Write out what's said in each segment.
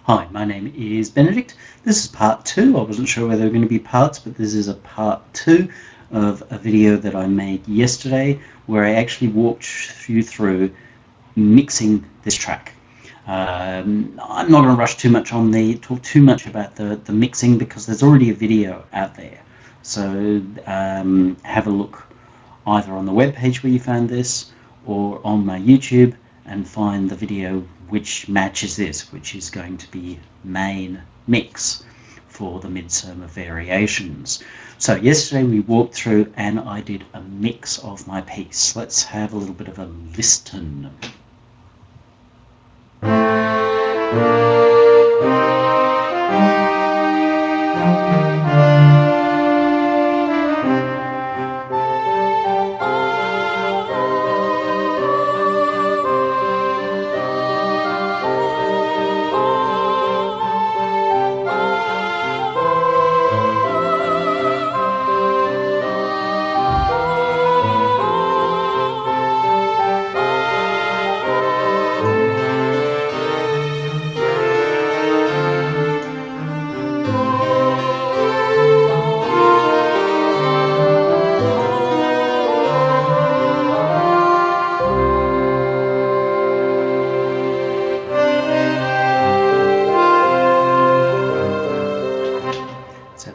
Hi, my name is Benedict. This is part 2. I wasn't sure whether there were going to be parts, but this is a part 2 of a video that I made yesterday where I actually walked you through mixing this track. I'm not going to rush too much on talk too much about the mixing because there's already a video out there. So have a look either on the webpage where you found this or on my YouTube and find the video which matches this, which is going to be main mix for the Midsomer variations. So yesterday we walked through and I did a mix of my piece. Let's have a little bit of a listen.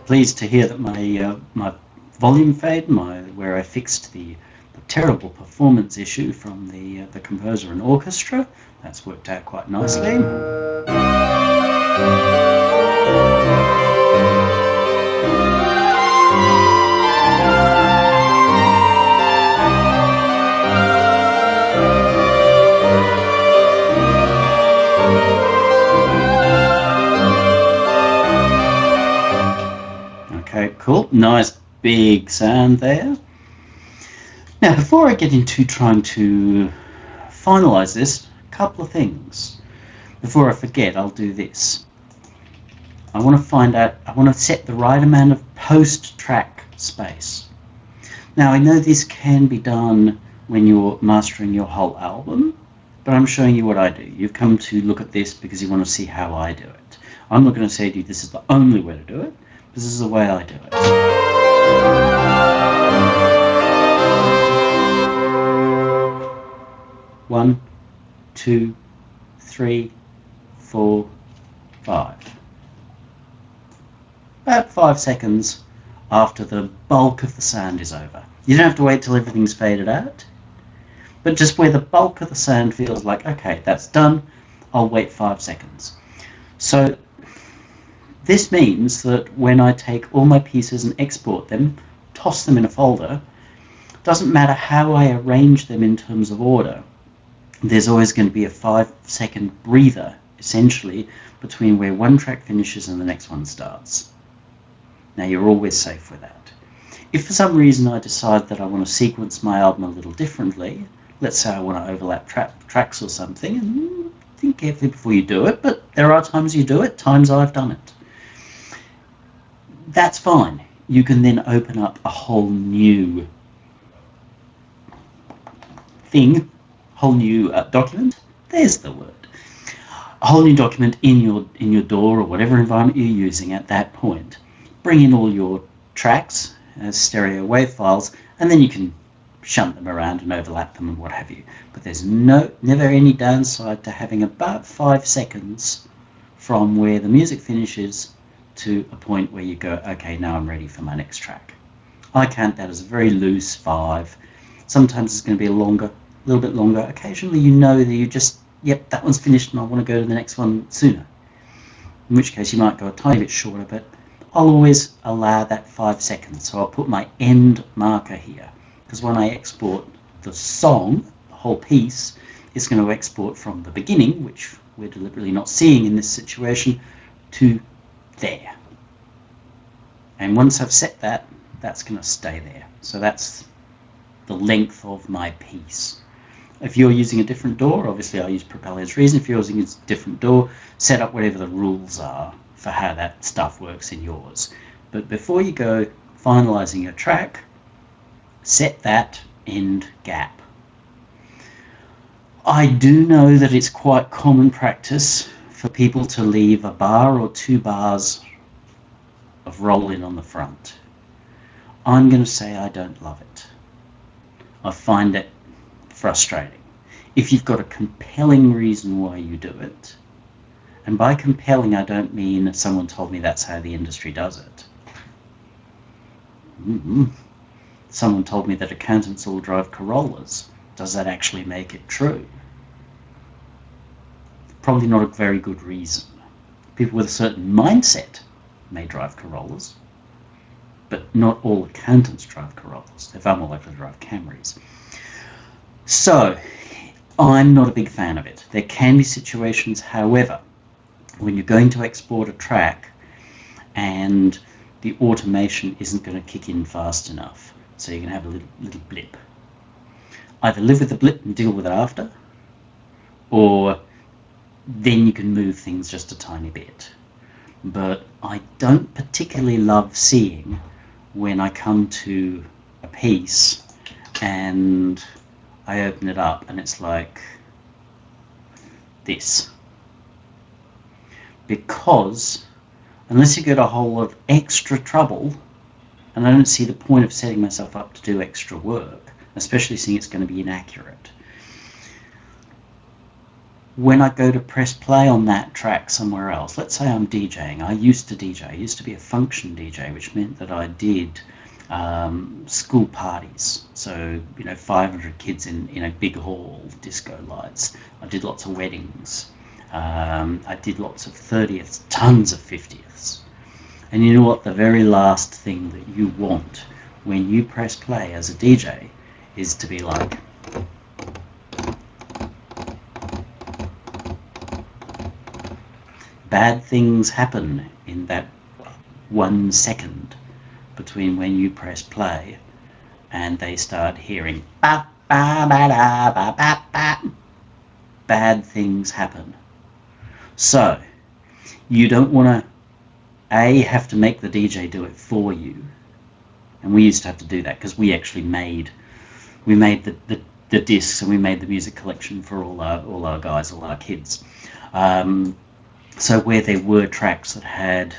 Pleased to hear that my volume fade, where I fixed the terrible performance issue from the composer and orchestra, that's worked out quite nicely. Okay, cool. Nice big sound there. Now, before I get into trying to finalize this, a couple of things. Before I forget, I'll do this. I want to set the right amount of post-track space. Now, I know this can be done when you're mastering your whole album, but I'm showing you what I do. You've come to look at this because you want to see how I do it. I'm not going to say to you this is the only way to do it. This is the way I do it. One, two, three, four, five. About 5 seconds after the bulk of the sound is over. You don't have to wait till everything's faded out, but just where the bulk of the sound feels like, okay, that's done, I'll wait 5 seconds. So this means that when I take all my pieces and export them, toss them in a folder, doesn't matter how I arrange them in terms of order, there's always going to be a 5-second breather, essentially, between where one track finishes and the next one starts. Now you're always safe with that. If for some reason I decide that I want to sequence my album a little differently, let's say I want to overlap tracks or something, and think carefully before you do it, but there are times you do it, times I've done it. That's fine. You can then open up a whole new thing, whole new document. There's the word. A whole new document in your DAW or whatever environment you're using at that point. Bring in all your tracks as stereo wave files, and then you can shunt them around and overlap them and what have you. But there's never any downside to having about 5 seconds from where the music finishes to a point where you go, okay, now I'm ready for my next track. I count that as a very loose 5. Sometimes it's going to be a little bit longer. Occasionally you know that you just, yep, that one's finished and I want to go to the next one sooner. In which case you might go a tiny bit shorter, but I'll always allow that 5 seconds. So I'll put my end marker here, because when I export the song, the whole piece, it's going to export from the beginning, which we're deliberately not seeing in this situation, to there. And once I've set that, that's going to stay there. So that's the length of my piece. If you're using a different DAW, obviously I use Propeller's Reason. If you're using a different DAW, set up whatever the rules are for how that stuff works in yours. But before you go finalizing your track, set that end gap. I do know that it's quite common practice for people to leave a bar or 2 bars of roll-in on the front. I'm going to say I don't love it. I find it frustrating. If you've got a compelling reason why you do it, and by compelling I don't mean someone told me that's how the industry does it. Someone told me that accountants all drive Corollas. Does that actually make it true? Probably not a very good reason. People with a certain mindset may drive Corollas, but not all accountants drive Corollas. They're far more likely to drive Camrys. So, I'm not a big fan of it. There can be situations, however, when you're going to export a track and the automation isn't going to kick in fast enough, so you're going to have a little blip. Either live with the blip and deal with it after, or then you can move things just a tiny bit. But I don't particularly love seeing when I come to a piece and I open it up and it's like this. Because unless you get a whole lot of extra trouble, and I don't see the point of setting myself up to do extra work, especially seeing it's going to be inaccurate. When I go to press play on that track somewhere else, let's say I'm DJing. I used to DJ. I used to be a function DJ, which meant that I did school parties. So, 500 kids in a big hall, disco lights. I did lots of weddings. I did lots of 30ths, tons of 50ths. And you know what? The very last thing that you want when you press play as a DJ is to be like, bad things happen in that 1 second between when you press play and they start hearing ba ba ba da ba ba ba. Bad things happen. So you don't want to have to make the DJ do it for you. And we used to have to do that because we actually made the discs and we made the music collection for all our guys, all our kids. So where there were tracks that had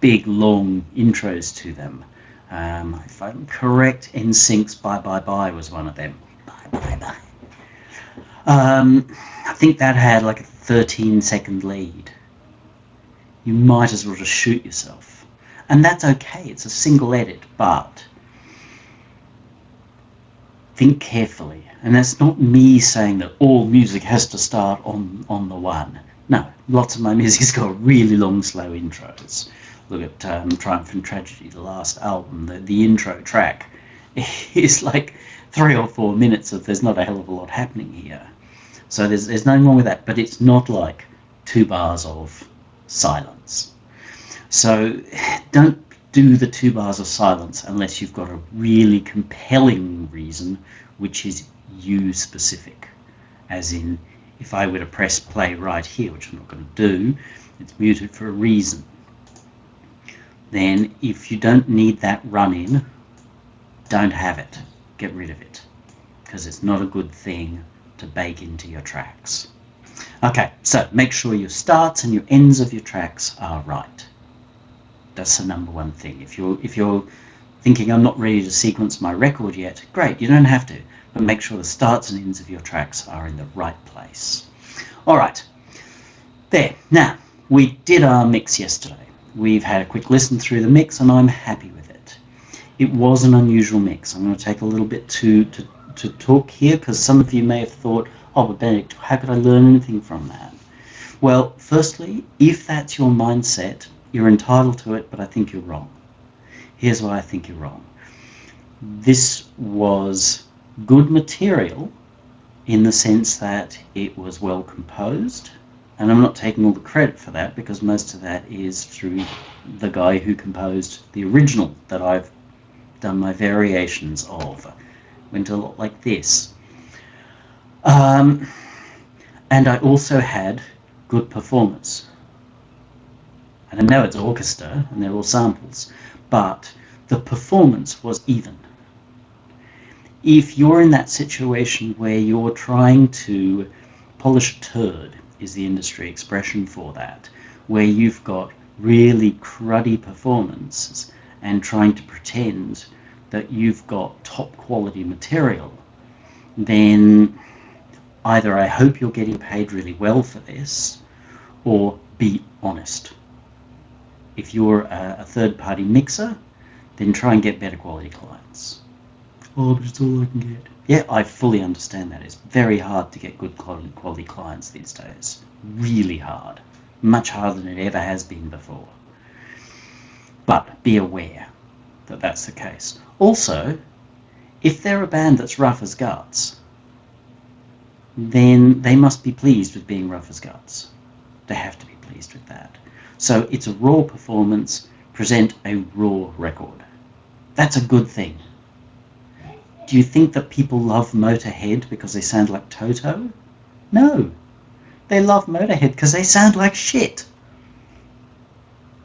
big, long intros to them, if I'm correct, NSYNC's Bye Bye Bye was one of them. Bye Bye Bye. I think that had like a 13-second lead. You might as well just shoot yourself. And that's okay, it's a single edit, but think carefully. And that's not me saying that all music has to start on the one. No, lots of my music's got really long, slow intros. Look at Triumph and Tragedy, the last album. The intro track is like 3 or 4 minutes of there's not a hell of a lot happening here. So there's nothing wrong with that, but it's not like 2 bars of silence. So don't do the 2 bars of silence unless you've got a really compelling reason, which is you specific. As in, if I were to press play right here, which I'm not going to do, it's muted for a reason. Then if you don't need that run-in, don't have it. Get rid of it. Because it's not a good thing to bake into your tracks. Okay, so make sure your starts and your ends of your tracks are right. That's the number one thing. If you're thinking I'm not ready to sequence my record yet, great, you don't have to. But make sure the starts and ends of your tracks are in the right place. All right, there. Now, we did our mix yesterday. We've had a quick listen through the mix and I'm happy with it. It was an unusual mix. I'm going to take a little bit to talk here because some of you may have thought, oh, but Benedict, how could I learn anything from that? Well, firstly, if that's your mindset, you're entitled to it, but I think you're wrong. Here's why I think you're wrong. This was good material in the sense that it was well composed, and I'm not taking all the credit for that because most of that is through the guy who composed the original that I've done my variations of. Went a lot like this. And I also had good performance. And I know it's orchestra and they're all samples, but the performance was even. If you're in that situation where you're trying to polish a turd is the industry expression for that, where you've got really cruddy performances and trying to pretend that you've got top quality material, then either I hope you're getting paid really well for this, or be honest. If you're a third-party mixer, then try and get better quality clients. Oh, but it's all I can get. Yeah, I fully understand that. It's very hard to get good quality clients these days. Really hard. Much harder than it ever has been before. But be aware that that's the case. Also, if they're a band that's rough as guts, then they must be pleased with being rough as guts. They have to be pleased with that. So it's a raw performance, present a raw record. That's a good thing. Do you think that people love Motorhead because they sound like Toto? No. They love Motorhead because they sound like shit.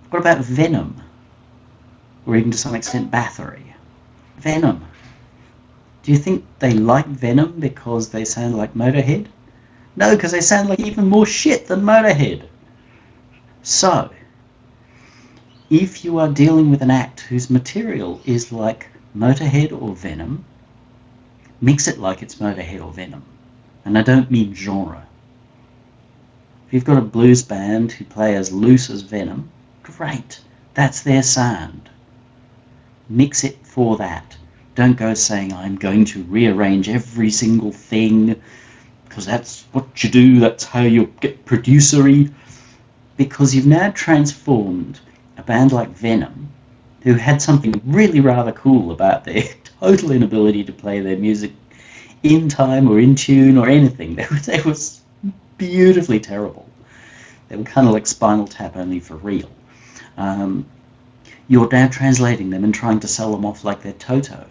What about Venom? Or even to some extent Bathory? Venom. Do you think they like Venom because they sound like Motorhead? No, because they sound like even more shit than Motorhead. So, if you are dealing with an act whose material is like Motorhead or Venom, mix it like it's Motorhead or Venom. And I don't mean genre. If you've got a blues band who play as loose as Venom, great. That's their sound. Mix it for that. Don't go saying, I'm going to rearrange every single thing, because that's what you do, that's how you get producery. Because you've now transformed a band like Venom, who had something really rather cool about their total inability to play their music in time or in tune or anything. They was beautifully terrible. They were kind of like Spinal Tap, only for real. You're now translating them and trying to sell them off like they're Toto.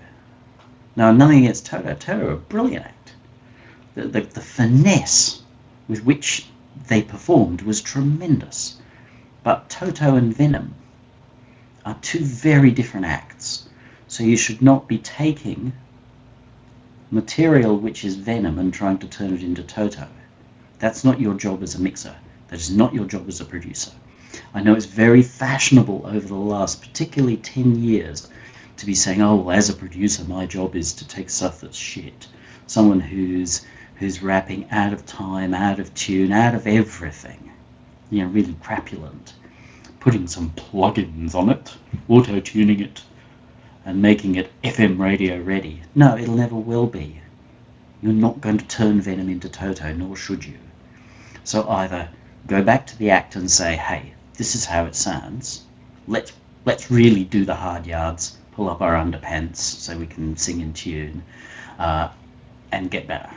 Now, nothing against Toto. Toto are a brilliant act. The finesse with which they performed was tremendous. But Toto and Venom are two very different acts. So you should not be taking material which is Venom and trying to turn it into Toto. That's not your job as a mixer. That is not your job as a producer. I know it's very fashionable over the last particularly 10 years to be saying, oh, well, as a producer, my job is to take stuff that's shit. Someone who's rapping out of time, out of tune, out of everything. You know, really crapulent. Putting some plugins on it, auto-tuning it, and making it FM radio ready. No, it'll never will be. You're not going to turn Venom into Toto, nor should you. So either go back to the act and say, hey, this is how it sounds. Let's really do the hard yards, pull up our underpants so we can sing in tune, and get better.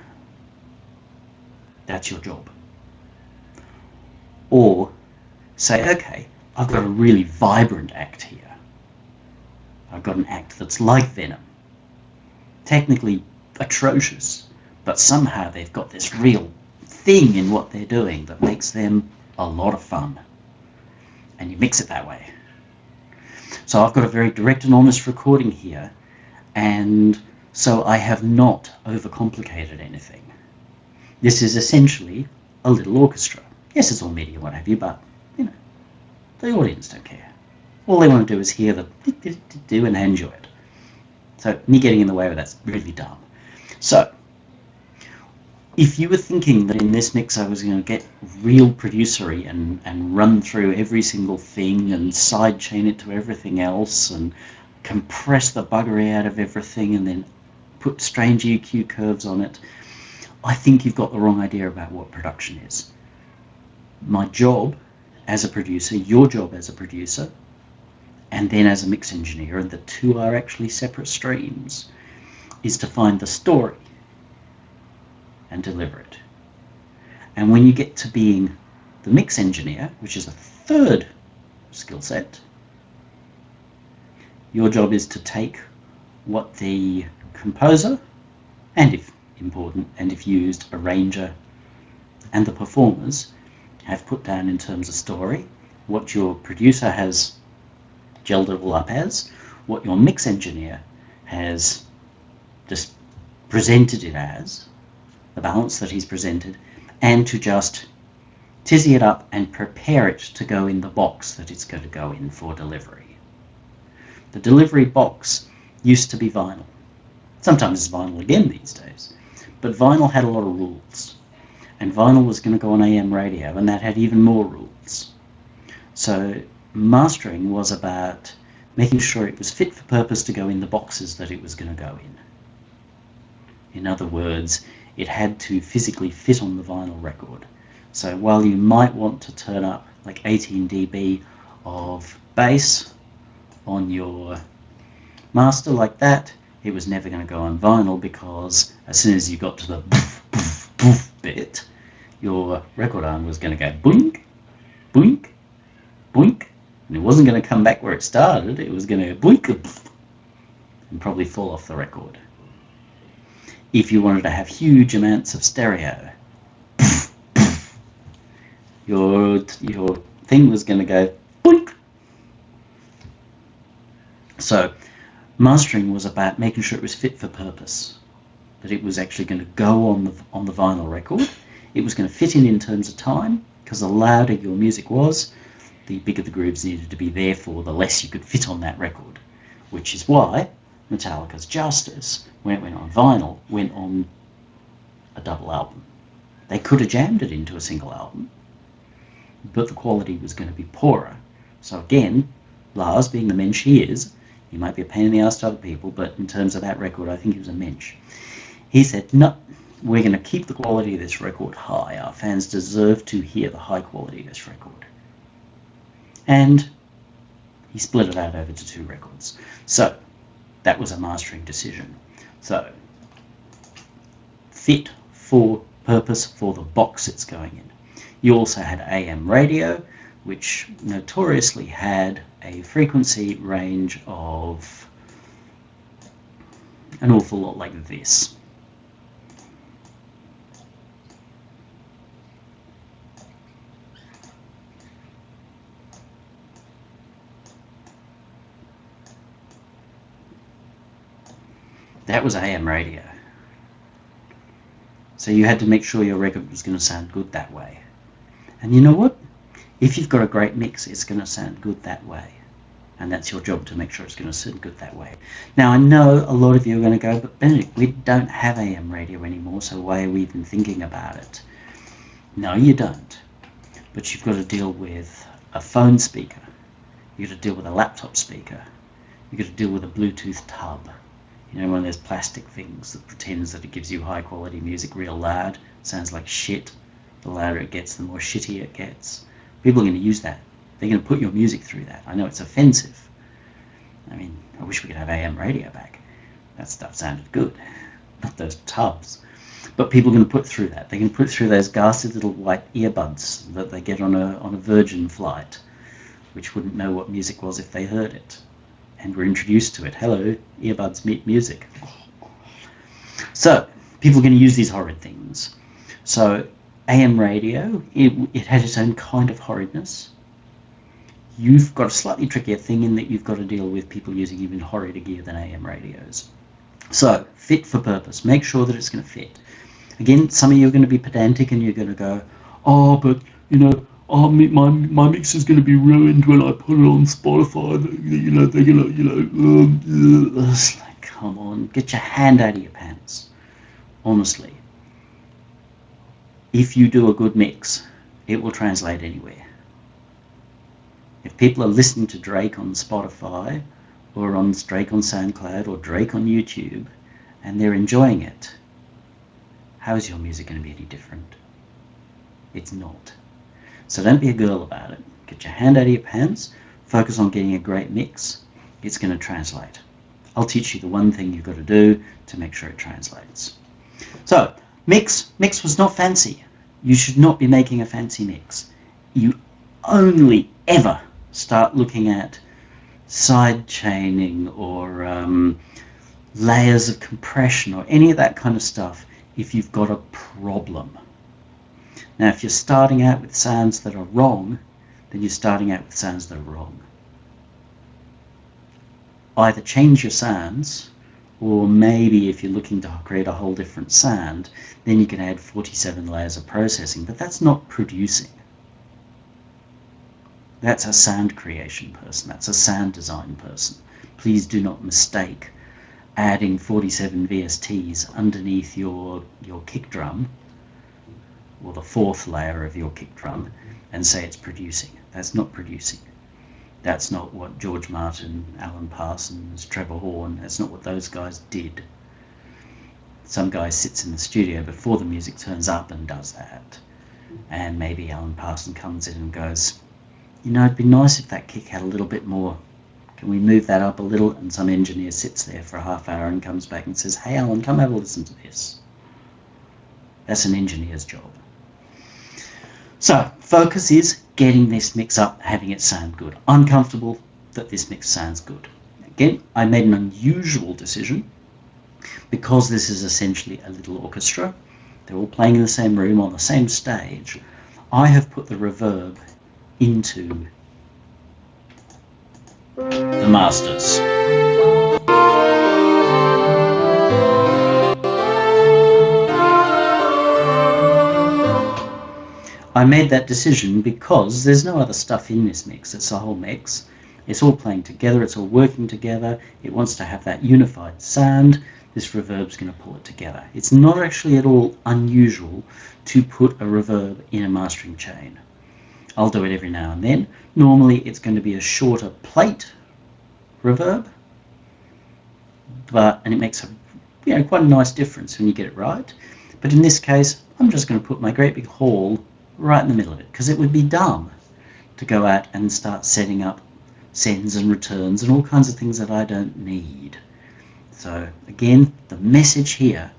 That's your job. Or say, okay, I've got a really vibrant act here. I've got an act that's like Venom. Technically atrocious, but somehow they've got this real thing in what they're doing that makes them a lot of fun. And you mix it that way. So I've got a very direct and honest recording here, and so I have not overcomplicated anything. This is essentially a little orchestra. Yes, it's all MIDI and what have you, but, you know, the audience don't care. All they want to do is hear the do and enjoy it. So me getting in the way of that's really dumb. So if you were thinking that in this mix I was going to get real producery and run through every single thing and sidechain it to everything else and compress the buggery out of everything and then put strange EQ curves on it, I think you've got the wrong idea about what production is. My job as a producer, your job as a producer, and then as a mix engineer, and the two are actually separate streams, is to find the story and deliver it. And when you get to being the mix engineer, which is a third skill set, your job is to take what the composer, and if important, and if used, arranger, and the performers have put down in terms of story, what your producer has gelled it all up as, what your mix engineer has just presented it as, the balance that he's presented, and to just tizzy it up and prepare it to go in the box that it's going to go in for delivery. The delivery box used to be vinyl. Sometimes it's vinyl again these days. But vinyl had a lot of rules. And vinyl was going to go on AM radio, and that had even more rules. So mastering was about making sure it was fit for purpose to go in the boxes that it was going to go in. In other words, it had to physically fit on the vinyl record. So while you might want to turn up like 18 dB of bass on your master like that, it was never going to go on vinyl, because as soon as you got to the boof, boof, boof bit, your record arm was going to go boink, boink, boink, and it wasn't going to come back where it started. It was going to boink and probably fall off the record. If you wanted to have huge amounts of stereo, your thing was going to go boink. So mastering was about making sure it was fit for purpose, that it was actually going to go on the vinyl record. It was going to fit in terms of time, because the louder your music was, the bigger the grooves needed to be, therefore the less you could fit on that record, which is why Metallica's Justice, when it went on vinyl, went on a double album. They could have jammed it into a single album, but the quality was going to be poorer. So again, Lars, being the mensch he is, he might be a pain in the ass to other people, but in terms of that record, I think he was a mensch. He said, no, we're going to keep the quality of this record high. Our fans deserve to hear the high quality of this record. And he split it out over to 2 records. So that was a mastering decision. So fit for purpose for the box it's going in. You also had AM radio, which notoriously had a frequency range of an awful lot like this. That was AM radio. So you had to make sure your record was going to sound good that way. And you know what? If you've got a great mix, it's going to sound good that way. And that's your job, to make sure it's going to sound good that way. Now, I know a lot of you are going to go, but Benedict, we don't have AM radio anymore, so why are we even thinking about it? No, you don't. But you've got to deal with a phone speaker. You've got to deal with a laptop speaker. You've got to deal with a Bluetooth tub. You know, one of those plastic things that pretends that it gives you high quality music real loud. Sounds like shit. The louder it gets, the more shitty it gets. People are going to use that. They're going to put your music through that. I know it's offensive. I mean, I wish we could have AM radio back. That stuff sounded good. Not those tubs. But people are going to put through that. They're going to put through those ghastly little white earbuds that they get on a Virgin flight, which wouldn't know what music was if they heard it. And were introduced to it. Hello, earbuds meet music. So people are going to use these horrid things. So AM radio, it had its own kind of horridness. You've got a slightly trickier thing in that you've got to deal with people using even horrider gear than AM radios. So fit for purpose. Make sure that it's going to fit. Again, some of you are going to be pedantic and you're going to go, oh, but you know, oh, my mix is going to be ruined when I put it on Spotify. You know, they're going to, it's like, come on, get your hand out of your pants. Honestly, if you do a good mix, it will translate anywhere. If people are listening to Drake on Spotify, or on Drake on SoundCloud, or Drake on YouTube, and they're enjoying it, how is your music going to be any different? It's not. So don't be a girl about it. Get your hand out of your pants, focus on getting a great mix. It's going to translate. I'll teach you the one thing you've got to do to make sure it translates. So, mix was not fancy. You should not be making a fancy mix. You only ever start looking at side chaining or layers of compression or any of that kind of stuff if you've got a problem. Now, if you're starting out with sounds that are wrong, then you're starting out with sounds that are wrong. Either change your sounds, or maybe if you're looking to create a whole different sound, then you can add 47 layers of processing, but that's not producing. That's a sound creation person. That's a sound design person. Please do not mistake adding 47 VSTs underneath your kick drum, or the fourth layer of your kick drum, and say it's producing. That's not producing. That's not what George Martin, Alan Parsons, Trevor Horn, that's not what those guys did. Some guy sits in the studio before the music turns up and does that. And maybe Alan Parsons comes in and goes, you know, it'd be nice if that kick had a little bit more. Can we move that up a little? And some engineer sits there for a half hour and comes back and says, hey Alan, come have a listen to this. That's an engineer's job. So focus is getting this mix up, having it sound good. I'm comfortable that this mix sounds good. Again, I made an unusual decision because this is essentially a little orchestra. They're all playing in the same room on the same stage. I have put the reverb into the masters. I made that decision because there's no other stuff in this mix. It's a whole mix. It's all playing together. It's all working together. It wants to have that unified sound. This reverb's going to pull it together. It's not actually at all unusual to put a reverb in a mastering chain. I'll do it every now and then. Normally it's going to be a shorter plate reverb, and it makes a quite a nice difference when you get it right. But in this case, I'm just going to put my great big hall right in the middle of it, because it would be dumb to go out and start setting up sends and returns and all kinds of things that I don't need. So again, the message here,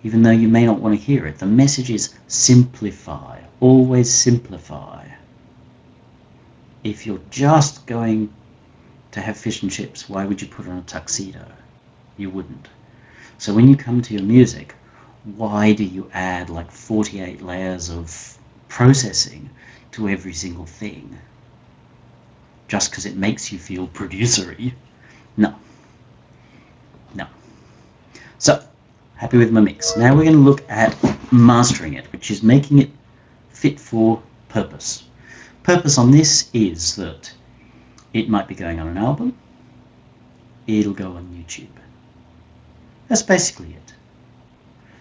even though you may not want to hear it, the message is simplify. Always simplify. If you're just going to have fish and chips, why would you put on a tuxedo? You wouldn't. So when you come to your music, why do you add like 48 layers of processing to every single thing? Just because it makes you feel producery? No. No. So, happy with my mix. Now we're going to look at mastering it, which is making it fit for purpose. Purpose on this is that it might be going on an album. It'll go on YouTube. That's basically it.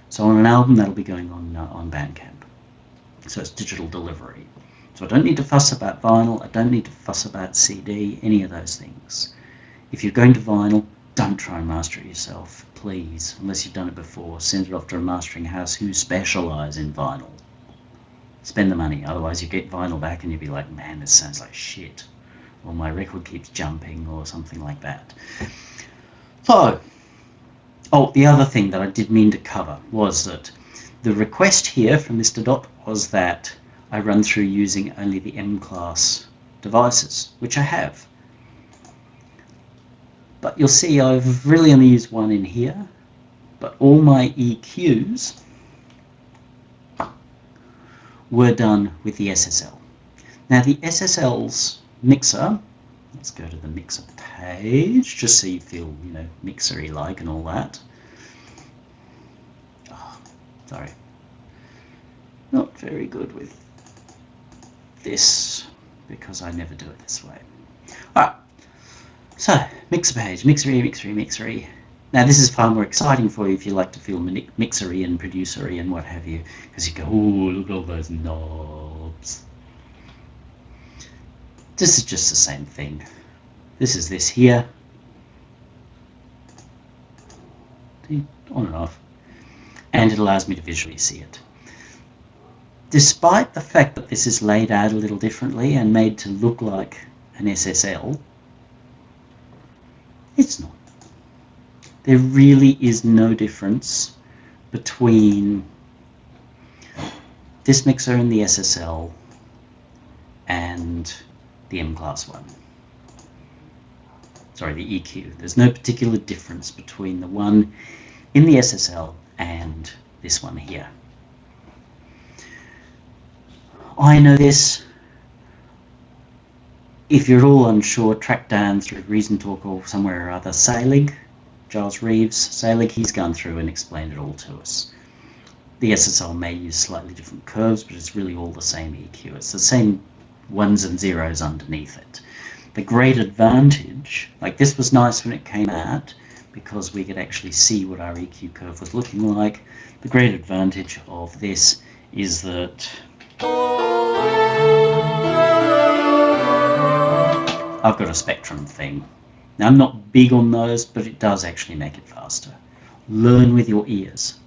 So on an album, that'll be going on Bandcamp. So it's digital delivery. So I don't need to fuss about vinyl. I don't need to fuss about CD, any of those things. If you're going to vinyl, don't try and master it yourself, please. Unless you've done it before, send it off to a mastering house who specialise in vinyl. Spend the money, otherwise you get vinyl back and you'll be like, man, this sounds like shit. Or my record keeps jumping or something like that. So, the other thing that I did mean to cover was that the request here from Mr. Dot was that I run through using only the M-class devices, which I have. But you'll see I've really only used one in here, but all my EQs were done with the SSL. Now the SSL's mixer, let's go to the mixer page, just so you feel, mixery like and all that. Oh, sorry. Not very good with this, because I never do it this way. Alright. So, mixer page, mixery. Now this is far more exciting for you if you like to feel mixery and producery and what have you, because you go, oh, look at all those knobs. This is just the same thing. This is this here. See, on and off. And it allows me to visually see it. Despite the fact that this is laid out a little differently and made to look like an SSL, it's not. There really is no difference between this mixer and the SSL and the M-class one. Sorry, the EQ. There's no particular difference between the one in the SSL and this one here. I know this. If you're at all unsure, track down through Reason Talk or somewhere or other Selig, Giles Reeves, Selig, he's gone through and explained it all to us. The SSL may use slightly different curves, but it's really all the same EQ. It's the same ones and zeros underneath it. The great advantage, like this was nice when it came out because we could actually see what our EQ curve was looking like. The great advantage of this is that I've got a spectrum thing. Now I'm not big on those, but it does actually make it faster. Learn with your ears.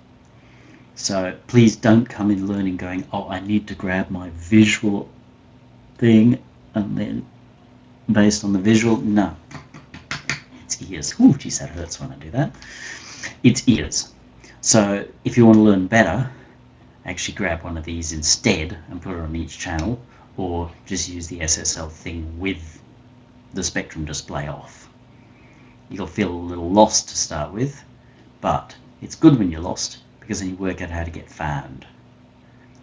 So please don't come in learning going, oh, I need to grab my visual thing and then based on the visual. No, it's ears. Oh, geez, that hurts when I do that. It's ears. So if you want to learn better, actually grab one of these instead and put it on each channel, or just use the SSL thing with the spectrum display off. You'll feel a little lost to start with, but it's good when you're lost because then you work out how to get found.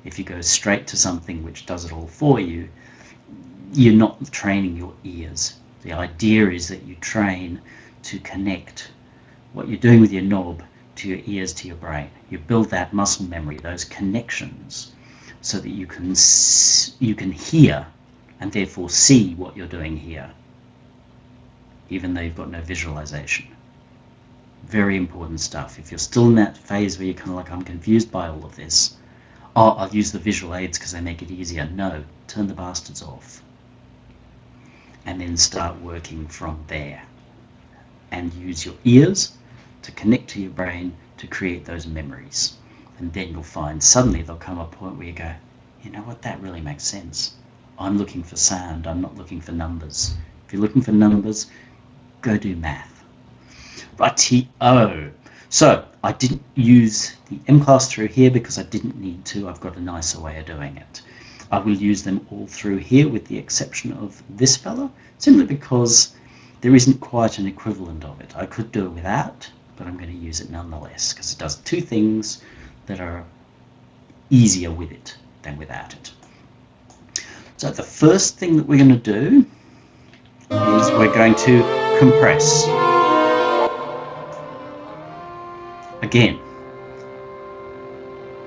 If you go straight to something which does it all for you, you're not training your ears. The idea is that you train to connect what you're doing with your knob to your ears to your brain. You build that muscle memory, those connections, so that you can hear and therefore see what you're doing here, even though you've got no visualization. Very important stuff. If you're still in that phase where you're kind of like, I'm confused by all of this, oh, I'll use the visual aids because they make it easier. No, turn the bastards off. And then start working from there. And use your ears to connect to your brain to create those memories. And then you'll find suddenly there'll come a point where you go, you know what, that really makes sense. I'm looking for sound, I'm not looking for numbers. If you're looking for numbers, go do math. Righty-o. So I didn't use the M class through here because I didn't need to. I've got a nicer way of doing it. I will use them all through here with the exception of this fella, simply because there isn't quite an equivalent of it. I could do it without, but I'm going to use it nonetheless because it does two things that are easier with it than without it. So the first thing that we're going to do is we're going to compress. Again,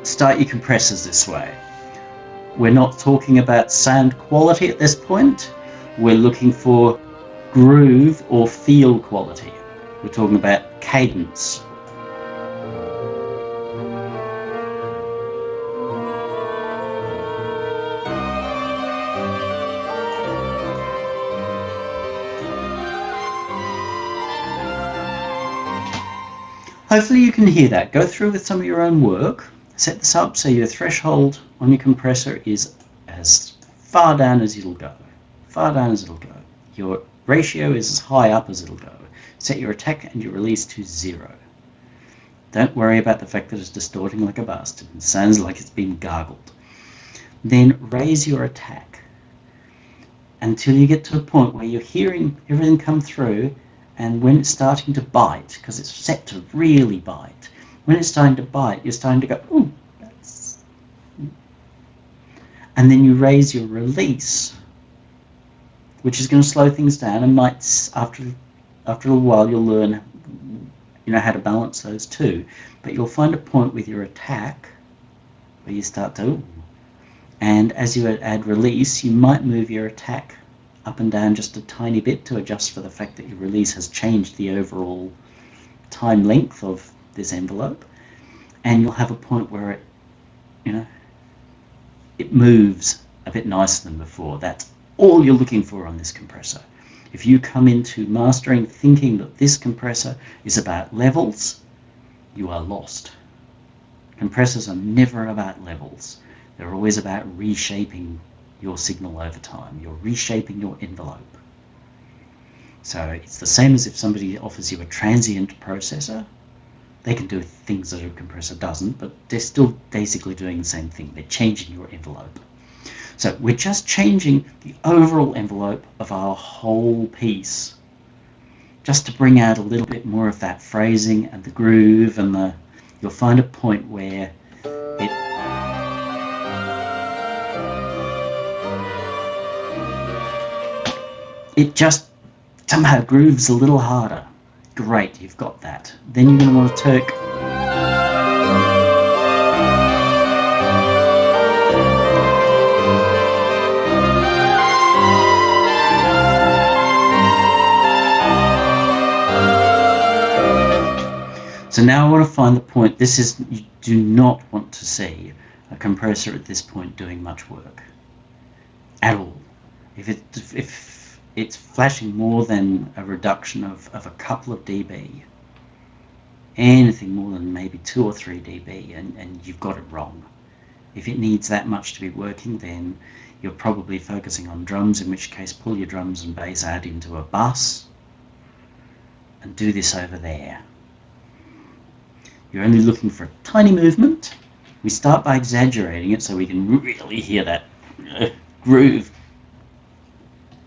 start your compressors this way. We're not talking about sound quality at this point. We're looking for groove or feel quality. We're talking about cadence. Hopefully you can hear that. Go through with some of your own work. Set this up so your threshold on your compressor is as far down as it'll go. Far down as it'll go. Your ratio is as high up as it'll go. Set your attack and your release to 0. Don't worry about the fact that it's distorting like a bastard. It sounds like it's been gargled. Then raise your attack until you get to a point where you're hearing everything come through, and when it's starting to bite, because it's set to really bite, when it's starting to bite, you're starting to go, ooh, that's... And then you raise your release, which is going to slow things down and might, after a little while, you'll learn how to balance those two. But you'll find a point with your attack where you start to, ooh. And as you add release, you might move your attack up and down just a tiny bit to adjust for the fact that your release has changed the overall time length of this envelope, and you'll have a point where it moves a bit nicer than before. That's all you're looking for on this compressor. If you come into mastering thinking that this compressor is about levels, you are lost. Compressors are never about levels. They're always about reshaping your signal over time. You're reshaping your envelope. So it's the same as if somebody offers you a transient processor. They can do things that a compressor doesn't, but they're still basically doing the same thing. They're changing your envelope. So we're just changing the overall envelope of our whole piece, just to bring out a little bit more of that phrasing and the groove, and you'll find a point where it just somehow grooves a little harder. Great, you've got that. Then you're going to want to take So now I want to find the point. You do not want to see a compressor at this point doing much work at all. If it's flashing more than a reduction of a couple of dB, anything more than maybe 2 or 3 dB, and you've got it wrong. If it needs that much to be working, then you're probably focusing on drums, in which case pull your drums and bass out into a bus and do this over there. You're only looking for a tiny movement. We start by exaggerating it so we can really hear that groove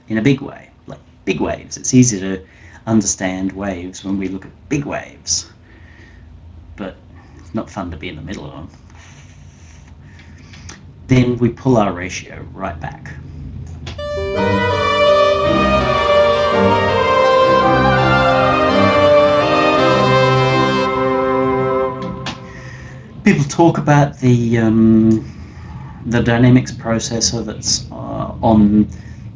in a big way, like big waves. It's easy to understand waves when we look at big waves, but it's not fun to be in the middle of them. Then we pull our ratio right back. People talk about the dynamics processor that's on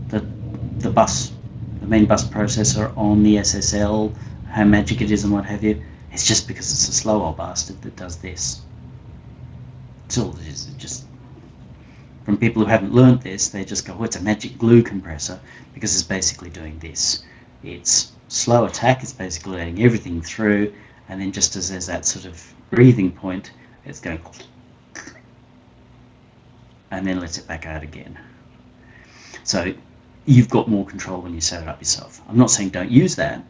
the bus, the main bus processor on the SSL, how magic it is and what have you. It's just because it's a slow old bastard that does this. It's all it is. It just, from people who haven't learnt this, they just go, oh, it's a magic glue compressor, because it's basically doing this. It's slow attack, it's basically letting everything through, and then just as there's that sort of breathing point, it's going and then lets it back out again. So you've got more control when you set it up yourself. I'm not saying don't use that.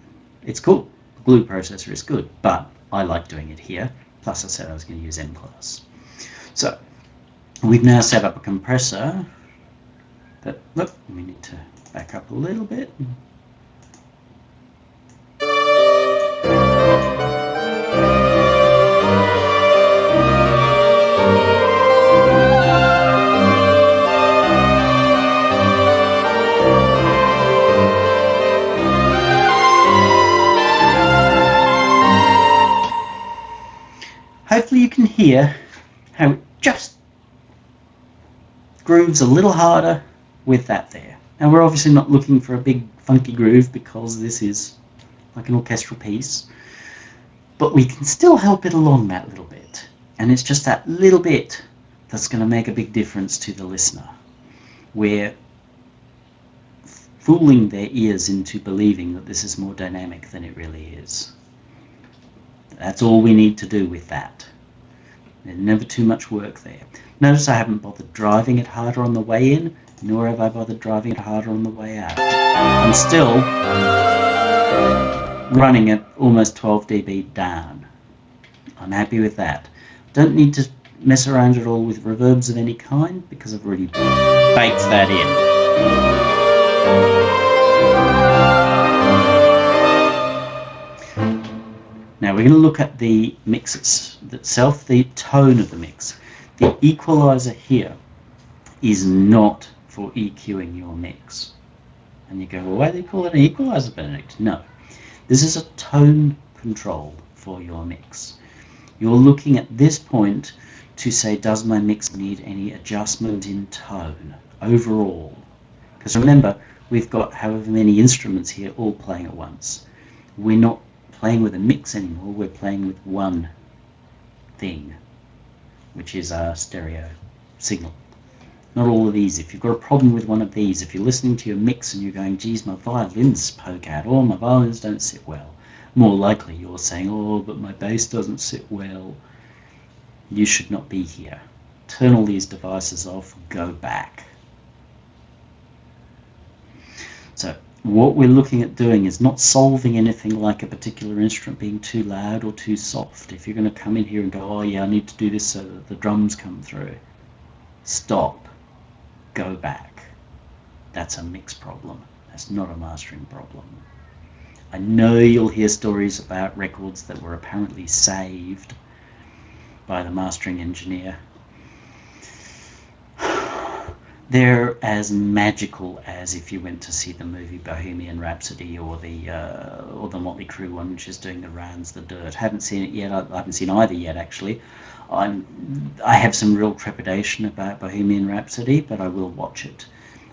It's cool. The glue processor is good, but I like doing it here. Plus I said I was going to use M-class. So we've now set up a compressor, but look, we need to back up a little bit. Hopefully you can hear how it just grooves a little harder with that there. Now we're obviously not looking for a big funky groove because this is like an orchestral piece, but we can still help it along that little bit. And it's just that little bit that's going to make a big difference to the listener. We're fooling their ears into believing that this is more dynamic than it really is. That's all we need to do with that. There's never too much work there. Notice I haven't bothered driving it harder on the way in, nor have I bothered driving it harder on the way out. I'm still running at almost 12 dB down. I'm happy with that. Don't need to mess around at all with reverbs of any kind because I've already baked that in. Now we're going to look at the mix itself, the tone of the mix. The equalizer here is not for EQing your mix. And you go, well, why do they call it an equalizer, Benedict? No, this is a tone control for your mix. You're looking at this point to say, does my mix need any adjustment in tone overall? Because remember, we've got however many instruments here all playing at once. We're not playing with a mix anymore, we're playing with one thing, which is our stereo signal. Not all of these. If you've got a problem with one of these, if you're listening to your mix and you're going, geez, my violins poke out, or my violins don't sit well, more likely you're saying, oh, but my bass doesn't sit well. You should not be here. Turn all these devices off, go back. So what we're looking at doing is not solving anything like a particular instrument being too loud or too soft. If you're going to come in here and go, oh yeah, I need to do this so that the drums come through, stop, go back. That's a mix problem. That's not a mastering problem. I know you'll hear stories about records that were apparently saved by the mastering engineer. They're as magical as if you went to see the movie Bohemian Rhapsody or the Motley Crue one, which is doing the rounds, the dirt. Haven't seen it yet. I haven't seen either yet, actually. I have some real trepidation about Bohemian Rhapsody, but I will watch it.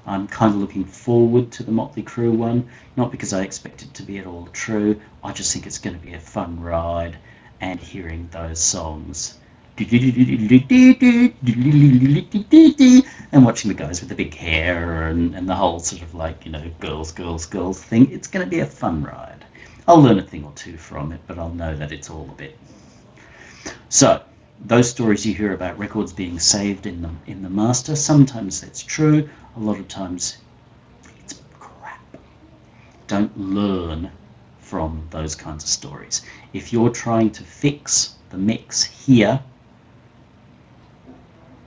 I'm kind of looking forward to the Motley Crue one, not because I expect it to be at all true. I just think it's going to be a fun ride, and hearing those songs. And watching the guys with the big hair and the whole sort of like, girls, girls, girls thing. It's going to be a fun ride. I'll learn a thing or two from it, but I'll know that it's all a bit. So, those stories you hear about records being saved in the master, sometimes that's true, a lot of times it's crap. Don't learn from those kinds of stories. If you're trying to fix the mix here,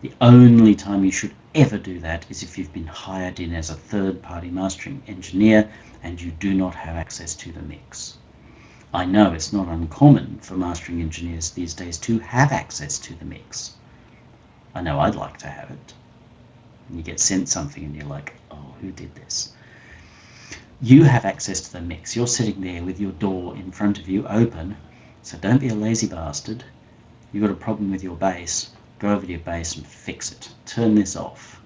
the only time you should ever do that is if you've been hired in as a third-party mastering engineer and you do not have access to the mix. I know it's not uncommon for mastering engineers these days to have access to the mix. I know I'd like to have it. And you get sent something and you're like, oh, who did this? You have access to the mix. You're sitting there with your door in front of you open, so don't be a lazy bastard. You've got a problem with your bass, go over to your bass and fix it. Turn this off.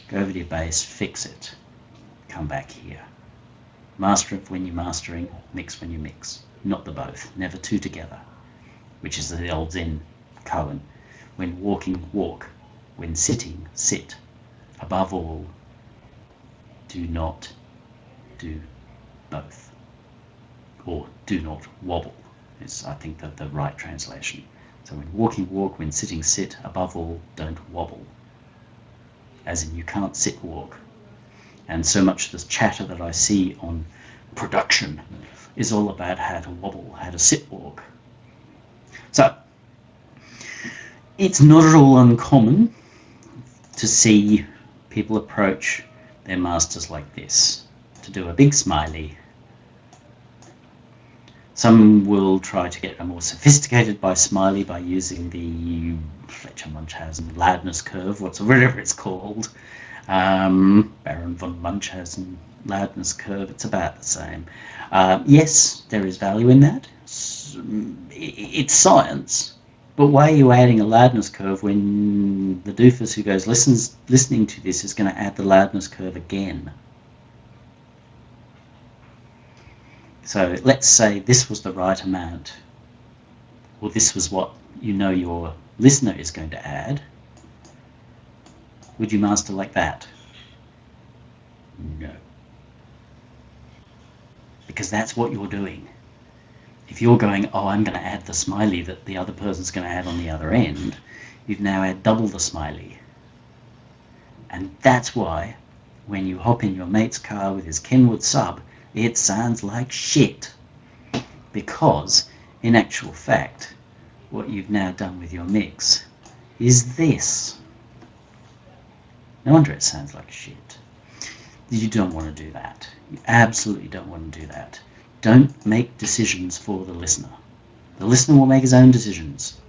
Go over to your bass, fix it. Come back here. Master it when you're mastering, mix when you mix. Not the both, never two together, which is the old Zen koan. When walking, walk. When sitting, sit. Above all, do not do both. Or do not wobble is, I think, the right translation. So when walking, walk. When sitting, sit. Above all, don't wobble. As in, you can't sit, walk. And so much of this chatter that I see on production is all about how to wobble, how to sit, walk. So, it's not at all uncommon to see people approach their masters like this, to do a big smiley. Some will try to get a more sophisticated by smiley by using the Fletcher-Munchausen loudness curve, whatever it's called. Baron von Munchausen loudness curve, it's about the same. Yes, there is value in that. It's science, but why are you adding a loudness curve when the doofus who goes listening to this is going to add the loudness curve again? So let's say this was the right amount, or this was what your listener is going to add. Would you master like that? No. Because that's what you're doing. If you're going, oh, I'm going to add the smiley that the other person's going to add on the other end, you've now had double the smiley. And that's why, when you hop in your mate's car with his Kenwood sub, it sounds like shit. Because, in actual fact, what you've now done with your mix is this. No wonder it sounds like shit. You don't want to do that. You absolutely don't want to do that. Don't make decisions for the listener. The listener will make his own decisions.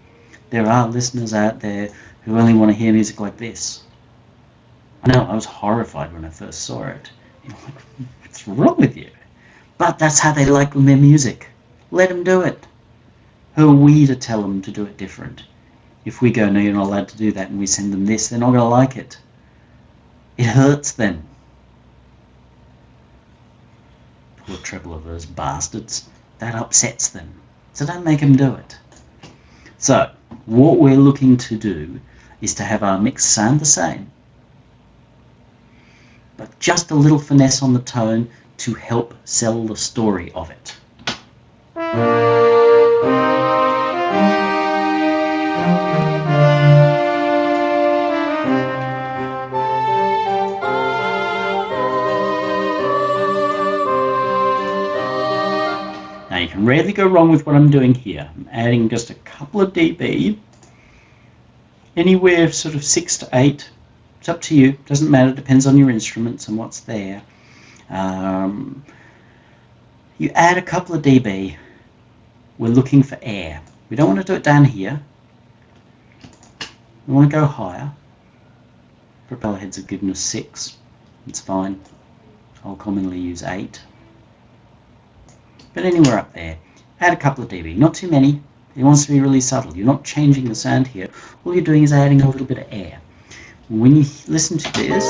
There are listeners out there who only want to hear music like this. I know, I was horrified when I first saw it. Like, what's wrong with you? But that's how they like their music. Let them do it. Who are we to tell them to do it different? If we go, no, you're not allowed to do that, and we send them this, they're not going to like it. It hurts them. Poor treble-averse bastards. That upsets them. So don't make them do it. So, what we're looking to do is to have our mix sound the same, but just a little finesse on the tone to help sell the story of it. Now you can rarely go wrong with what I'm doing here. I'm adding just a couple of dB, anywhere sort of 6 to 8. It's up to you, doesn't matter, depends on your instruments and what's there. You add a couple of dB. We're looking for air. We don't want to do it down here. We want to go higher. Propeller heads have given us 6. It's fine. I'll commonly use 8. But anywhere up there, add a couple of dB. Not too many. It wants to be really subtle. You're not changing the sound here. All you're doing is adding a little bit of air. When you listen to this,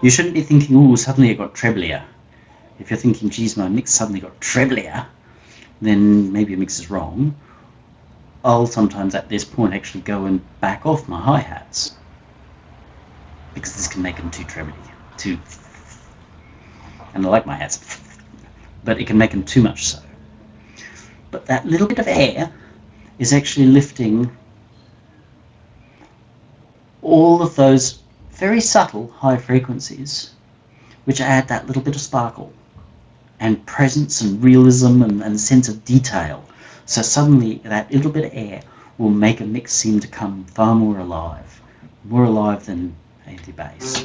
You shouldn't be thinking, oh, suddenly it got treblier. If you're thinking, geez, my mix suddenly got treblier, then maybe your mix is wrong. I'll sometimes at this point actually go and back off my hi-hats, because this can make them too trebly, and I like my hats, but it can make them too much so. But that little bit of air is actually lifting all of those very subtle high frequencies, which add that little bit of sparkle and presence and realism and sense of detail. So suddenly that little bit of air will make a mix seem to come far more alive than empty bass.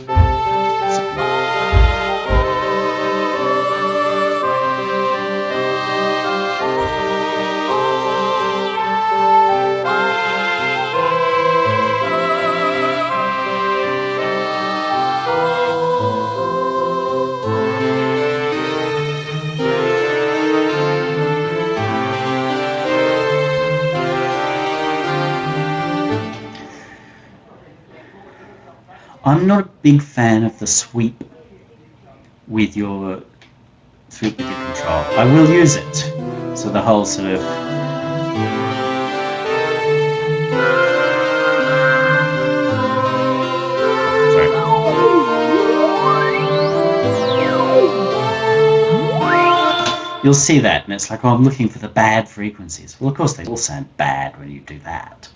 I'm not a big fan of the sweep with your control. I will use it. So the whole sort of you'll see that, and it's like, oh, I'm looking for the bad frequencies. Well, of course, they all sound bad when you do that.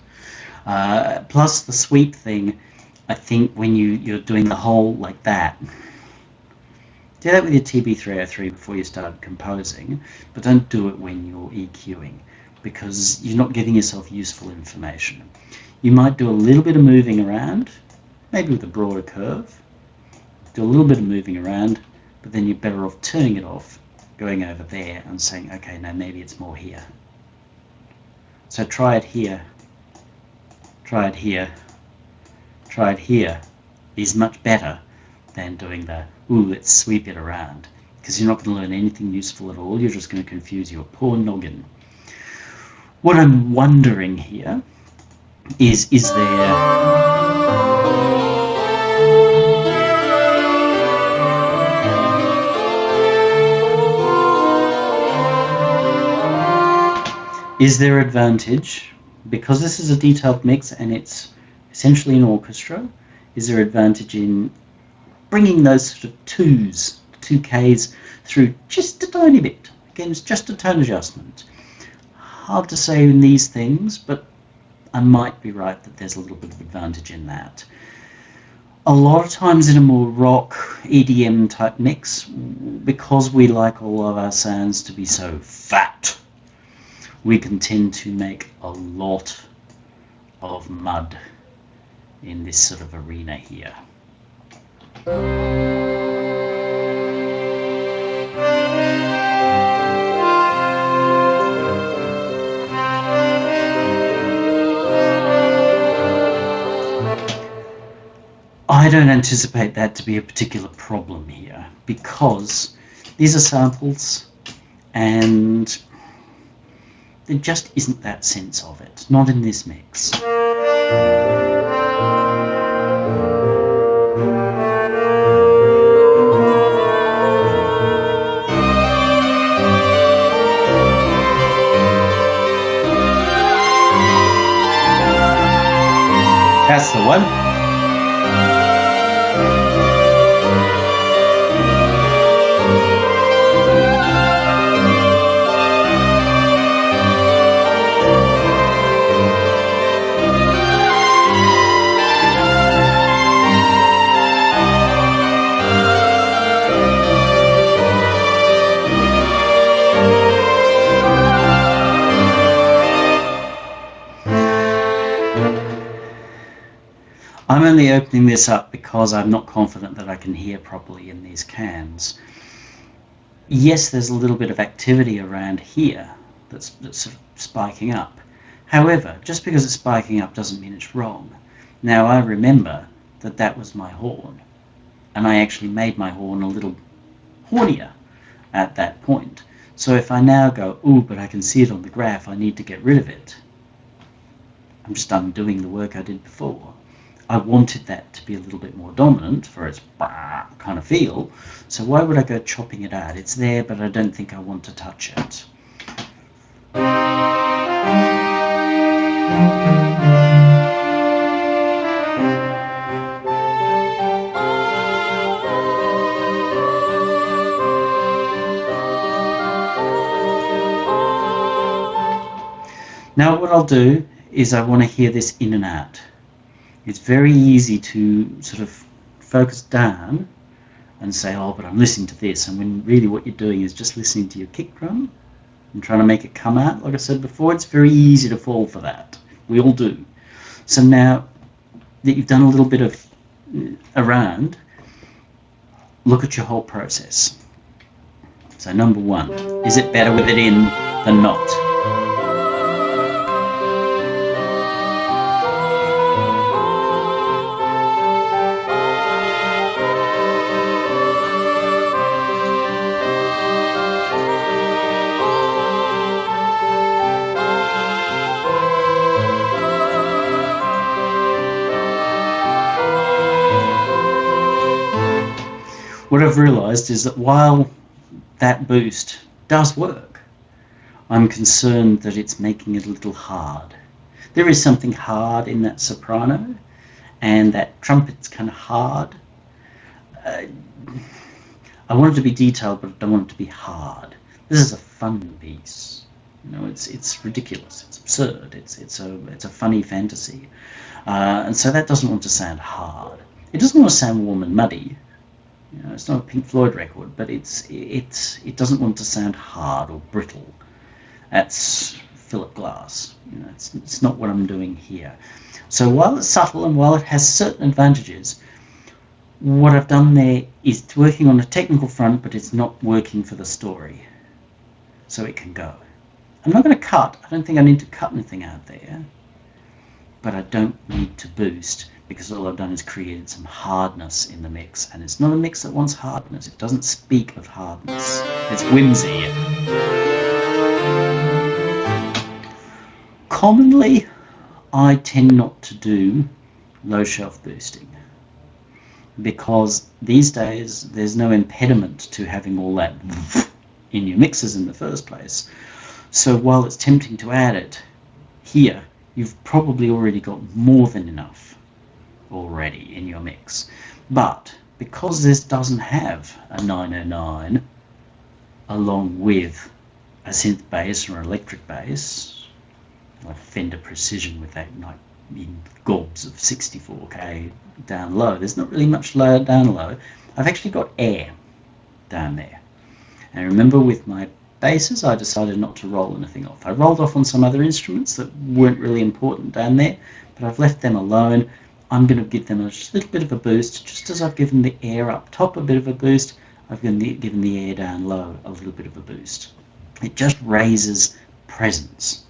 Plus the sweep thing, I think when you're doing the whole like that, do that with your TB303 before you start composing, but don't do it when you're EQing, because you're not giving yourself useful information. You might do a little bit of moving around, maybe with a broader curve, do a little bit of moving around, but then you're better off turning it off, going over there and saying, okay, now maybe it's more here. So try it here, try it here, try it here is much better than doing the, ooh, let's sweep it around, because you're not going to learn anything useful at all. You're just going to confuse your poor noggin. What I'm wondering here is there advantage, because this is a detailed mix and it's essentially an orchestra, is there advantage in bringing those sort of two Ks through just a tiny bit? Again, it's just a tone adjustment. Hard to say in these things, but I might be right that there's a little bit of advantage in that. A lot of times in a more rock, EDM type mix, because we like all of our sounds to be so fat, we can tend to make a lot of mud in this sort of arena here. I don't anticipate that to be a particular problem here, because these are samples and there just isn't that sense of it, not in this mix. That's the one. I'm only opening this up because I'm not confident that I can hear properly in these cans. Yes, there's a little bit of activity around here that's sort of spiking up. However, just because it's spiking up doesn't mean it's wrong. Now, I remember that that was my horn, and I actually made my horn a little hornier at that point. So if I now go, ooh, but I can see it on the graph, I need to get rid of it, I'm just undoing the work I did before. I wanted that to be a little bit more dominant for its kind of feel. So why would I go chopping it out? It's there, but I don't think I want to touch it. Now what I'll do is I want to hear this in and out. It's very easy to sort of focus down and say, oh, but I'm listening to this, and when really what you're doing is just listening to your kick drum and trying to make it come out. Like I said before, it's very easy to fall for that. We all do. So now that you've done a little bit of around, look at your whole process. So number one, is it better with it in than not? What I've realised is that while that boost does work, I'm concerned that it's making it a little hard. There is something hard in that soprano, and that trumpet's kind of hard. I want it to be detailed, but I don't want it to be hard. This is a fun piece. You know, it's ridiculous. It's absurd. It's a funny fantasy, and so that doesn't want to sound hard. It doesn't want to sound warm and muddy. You know, it's not a Pink Floyd record, but it doesn't want to sound hard or brittle. That's Philip Glass. You know, it's not what I'm doing here. So while it's subtle and while it has certain advantages, what I've done there is working on a technical front, but it's not working for the story. So it can go. I'm not going to cut. I don't think I need to cut anything out there, but I don't need to boost, because all I've done is created some hardness in the mix, and it's not a mix that wants hardness. It doesn't speak of hardness. It's whimsy. Commonly, I tend not to do low shelf boosting, because these days there's no impediment to having all that in your mixes in the first place. So while it's tempting to add it here, you've probably already got more than enough already in your mix. But because this doesn't have a 909 along with a synth bass or an electric bass, like Fender Precision with that like in gobs of 64k down low, there's not really much low down low. I've actually got air down there. And remember, with my basses, I decided not to roll anything off. I rolled off on some other instruments that weren't really important down there, but I've left them alone. I'm going to give them a little bit of a boost, just as I've given the air up top a bit of a boost. I've given the air down low a little bit of a boost. It just raises presence.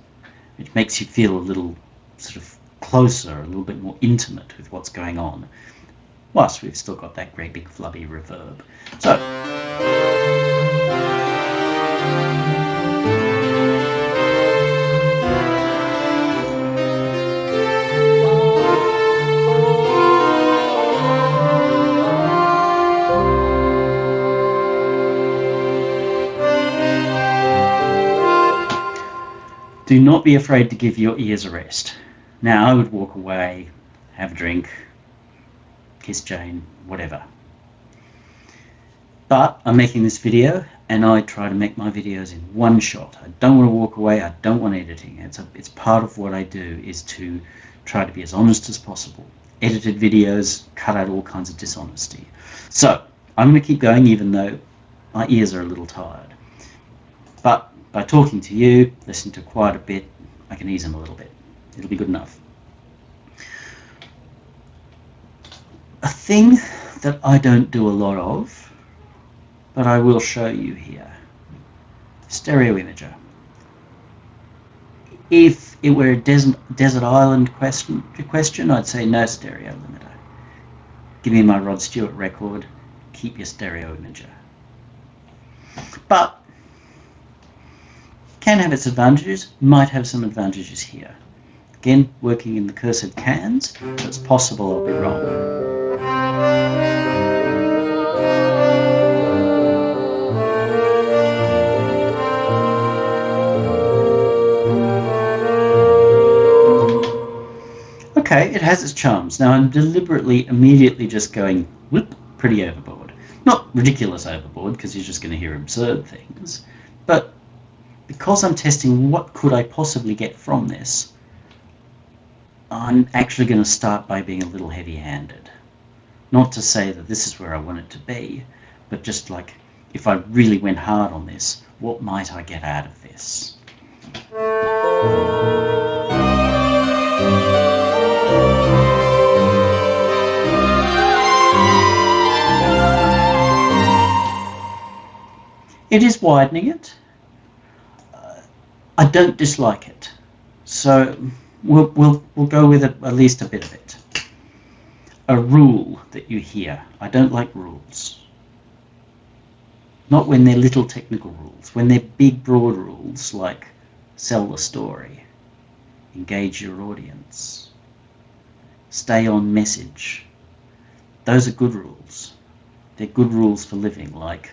It makes you feel a little sort of closer, a little bit more intimate with what's going on, whilst we've still got that great big flubby reverb. So do not be afraid to give your ears a rest. Now, I would walk away, have a drink, kiss Jane, whatever. But I'm making this video, and I try to make my videos in one shot. I don't want to walk away. I don't want editing. It's part of what I do, is to try to be as honest as possible. Edited videos cut out all kinds of dishonesty. So I'm going to keep going, even though my ears are a little tired. But by talking to you, listening to quite a bit, I can ease them a little bit. It'll be good enough. A thing that I don't do a lot of, but I will show you here. Stereo imager. If it were a desert island question, I'd say no stereo limiter. Give me my Rod Stewart record, keep your stereo imager. But can have its advantages, might have some advantages here. Again, working in the cursed cans, so it's possible I'll be wrong. Okay, it has its charms. Now I'm deliberately, immediately just going, whoop, pretty overboard. Not ridiculous overboard, because you're just going to hear absurd things, but because I'm testing what could I possibly get from this, I'm actually going to start by being a little heavy-handed. Not to say that this is where I want it to be, but just like, if I really went hard on this, what might I get out of this? It is widening it. I don't dislike it, so we'll go with at least a bit of it. A rule that you hear. I don't like rules. Not when they're little technical rules. When they're big, broad rules like sell the story, engage your audience, stay on message. Those are good rules. They're good rules for living, like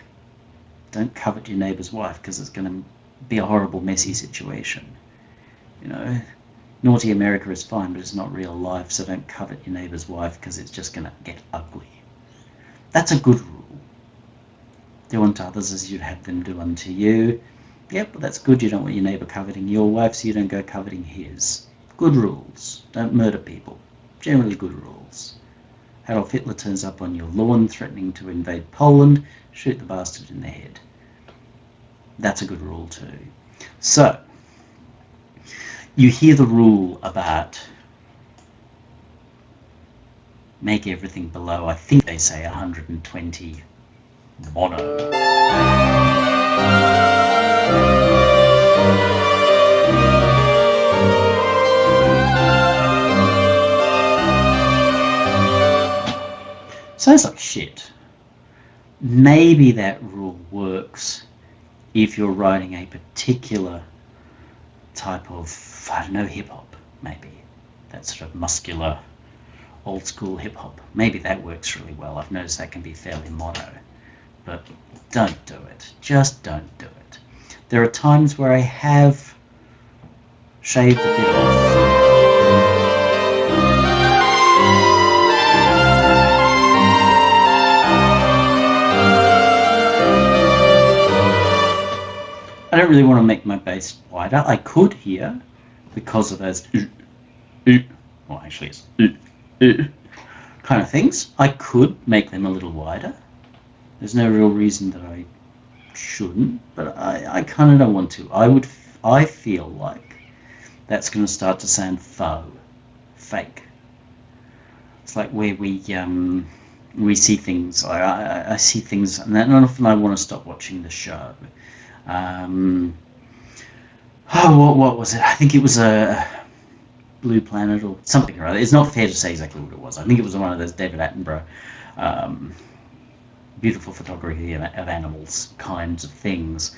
don't covet your neighbour's wife because it's going to be a horrible, messy situation. You know, naughty America is fine, but it's not real life, so don't covet your neighbour's wife because it's just going to get ugly. That's a good rule. Do unto others as you'd have them do unto you. Yep, well, that's good. You don't want your neighbour coveting your wife, so you don't go coveting his. Good rules. Don't murder people. Generally good rules. Adolf Hitler turns up on your lawn threatening to invade Poland, shoot the bastard in the head. That's a good rule too. So, you hear the rule about make everything below, I think they say 120 mono. Sounds like shit. Maybe that rule works if you're writing a particular type of, I don't know, hip-hop, maybe. That sort of muscular, old-school hip-hop. Maybe that works really well. I've noticed that can be fairly mono. But don't do it. Just don't do it. There are times where I have shaved a bit off. I don't really want to make my bass wider. I could here, because of those well, actually it's kind of things. I could make them a little wider. There's no real reason that I shouldn't, but I kind of don't want to. I feel like that's going to start to sound fake. It's like where we see things. I see things, and then often I want to stop watching the show. What was it? I think it was a Blue Planet or something or other. It's not fair to say exactly what it was. I think it was one of those David Attenborough beautiful photography of animals kinds of things.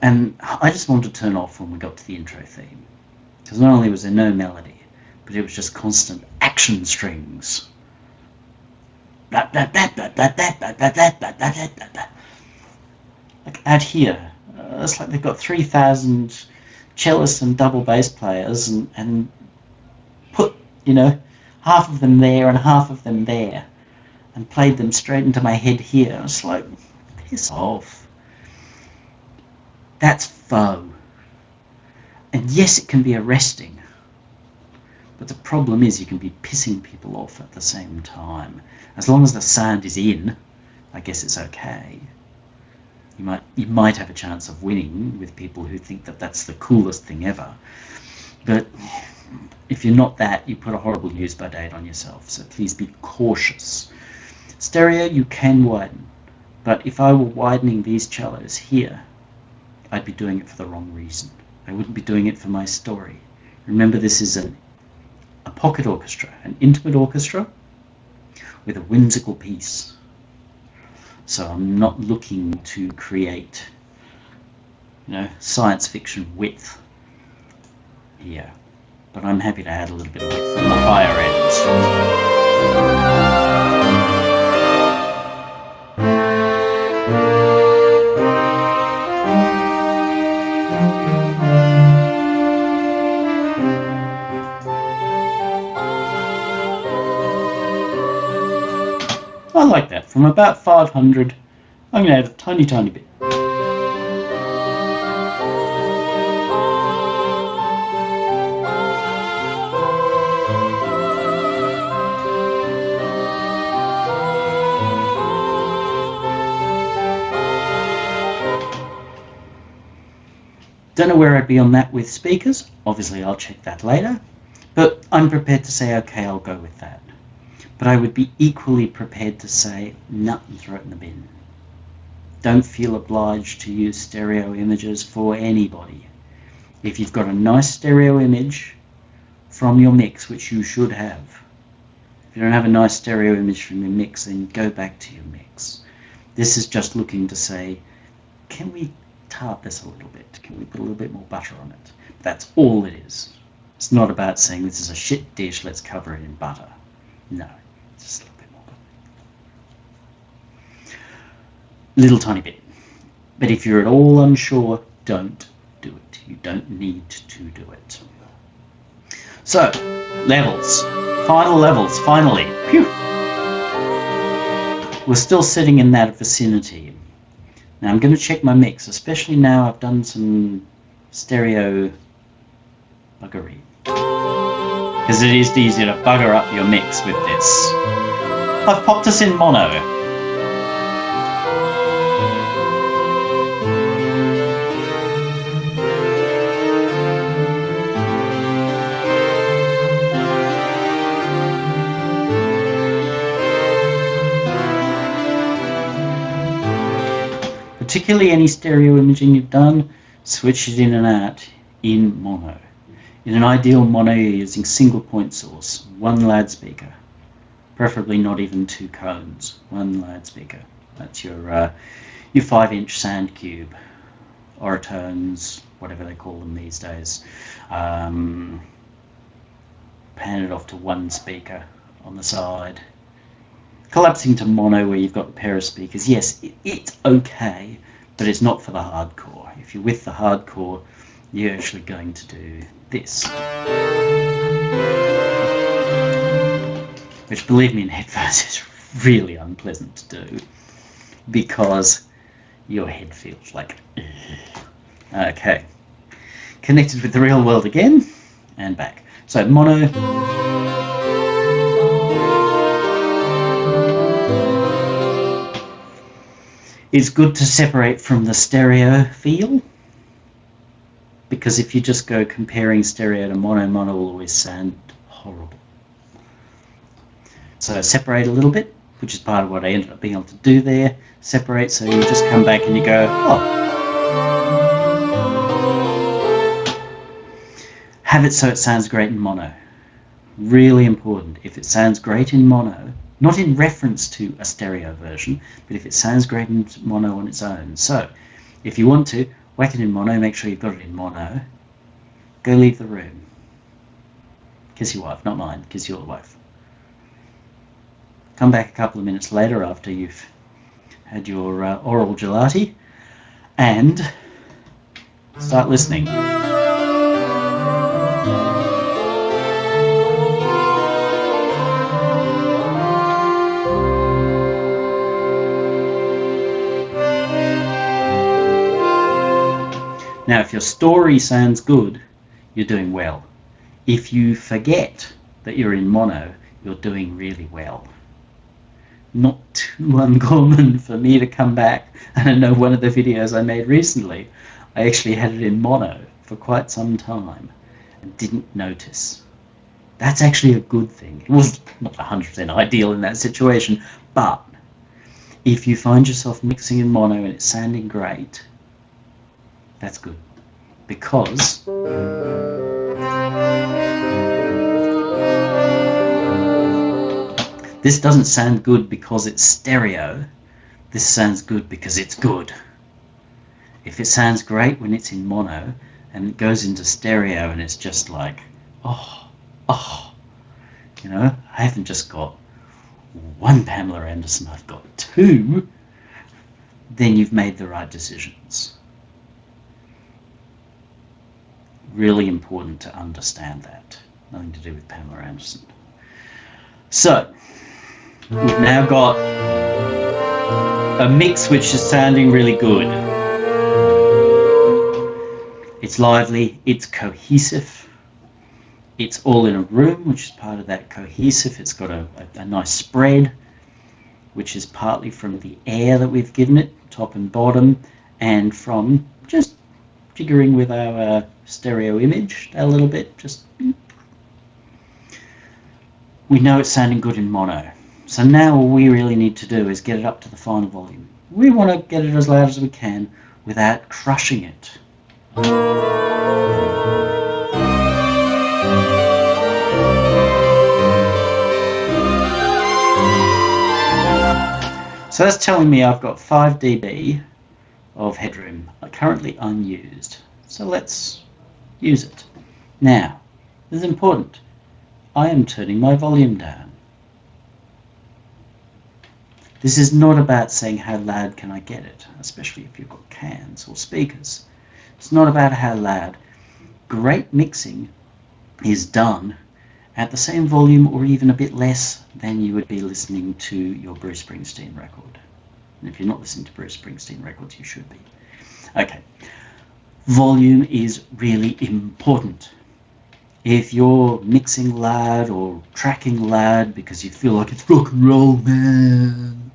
And I just wanted to turn off when we got to the intro theme. Because not only was there no melody, but it was just constant action strings. Like out here, it's like they've got 3,000 cellists and double bass players and put, half of them there and half of them there and played them straight into my head here. It's like, piss off. That's faux. And yes, it can be arresting. But the problem is you can be pissing people off at the same time. As long as the sound is in, I guess it's okay. You might have a chance of winning with people who think that that's the coolest thing ever. But if you're not that, you put a horrible use-by date on yourself. So please be cautious. Stereo, you can widen. But if I were widening these cellos here, I'd be doing it for the wrong reason. I wouldn't be doing it for my story. Remember, this is a pocket orchestra, an intimate orchestra with a whimsical piece. So I'm not looking to create, science fiction width here. but I'm happy to add a little bit of width on the higher ends. I like that. From about 500, I'm going to add a tiny, tiny bit. Don't know where I'd be on that with speakers. Obviously, I'll check that later. But I'm prepared to say, okay, I'll go with that. But I would be equally prepared to say, nah, and throw it in the bin. Don't feel obliged to use stereo images for anybody. If you've got a nice stereo image from your mix, which you should have, if you don't have a nice stereo image from your mix, then go back to your mix. This is just looking to say, can we tart this a little bit? Can we put a little bit more butter on it? That's all it is. It's not about saying this is a shit dish, let's cover it in butter. No, just a little bit more butter. Little tiny bit. But if you're at all unsure, don't do it. You don't need to do it. So, levels. Final levels, finally. Phew. We're still sitting in that vicinity. Now I'm going to check my mix, especially now I've done some stereo buggery. Because it is easier to bugger up your mix with this. I've popped us in mono. Particularly any stereo imaging you've done, switch it in and out in mono. In an ideal mono, you're using single point source, one loudspeaker, preferably not even two cones, one loudspeaker. That's your 5-inch sound cube, Oratones, whatever they call them these days. Pan it off to one speaker on the side. Collapsing to mono where you've got a pair of speakers, yes, it's okay, but it's not for the hardcore. If you're with the hardcore, you're actually going to do this. Which, believe me, in headphones is really unpleasant to do because your head feels like, ugh. Okay. Connected with the real world again and back. So mono. It's good to separate from the stereo feel, because if you just go comparing stereo to mono, mono will always sound horrible. So separate a little bit, which is part of what I ended up being able to do there. Separate, so you just come back and you go, oh. Have it so it sounds great in mono. Really important. If it sounds great in mono, not in reference to a stereo version, but if it sounds great in mono on its own. So, if you want to, whack it in mono, make sure you've got it in mono. Go leave the room. Kiss your wife, not mine, kiss your wife. Come back a couple of minutes later after you've had your oral gelati and start listening. Now, if your story sounds good, you're doing well. If you forget that you're in mono, you're doing really well. Not too uncommon for me to come back, and I know one of the videos I made recently, I actually had it in mono for quite some time and didn't notice. That's actually a good thing. It was not 100% ideal in that situation, but if you find yourself mixing in mono and it's sounding great, that's good, because this doesn't sound good because it's stereo. This sounds good because it's good. If it sounds great when it's in mono and it goes into stereo and it's just like oh, I haven't just got one Pamela Anderson, I've got two, then you've made the right decisions. Really important to understand that. Nothing to do with Pamela Anderson. So, we've now got a mix which is sounding really good. It's lively, it's cohesive, it's all in a room, which is part of that cohesive. It's got a nice spread, which is partly from the air that we've given it, top and bottom, and from just jiggering with our stereo image a little bit. Just we know it's sounding good in mono. So now all we really need to do is get it up to the final volume. We want to get it as loud as we can without crushing it. So that's telling me I've got 5 dB of headroom currently unused. So let's use it. Now, this is important. I am turning my volume down. This is not about saying how loud can I get it, especially if you've got cans or speakers. It's not about how loud. Great mixing is done at the same volume or even a bit less than you would be listening to your Bruce Springsteen record. And if you're not listening to Bruce Springsteen records, you should be. Okay, volume is really important. If you're mixing loud or tracking loud because you feel like it's rock and roll, man,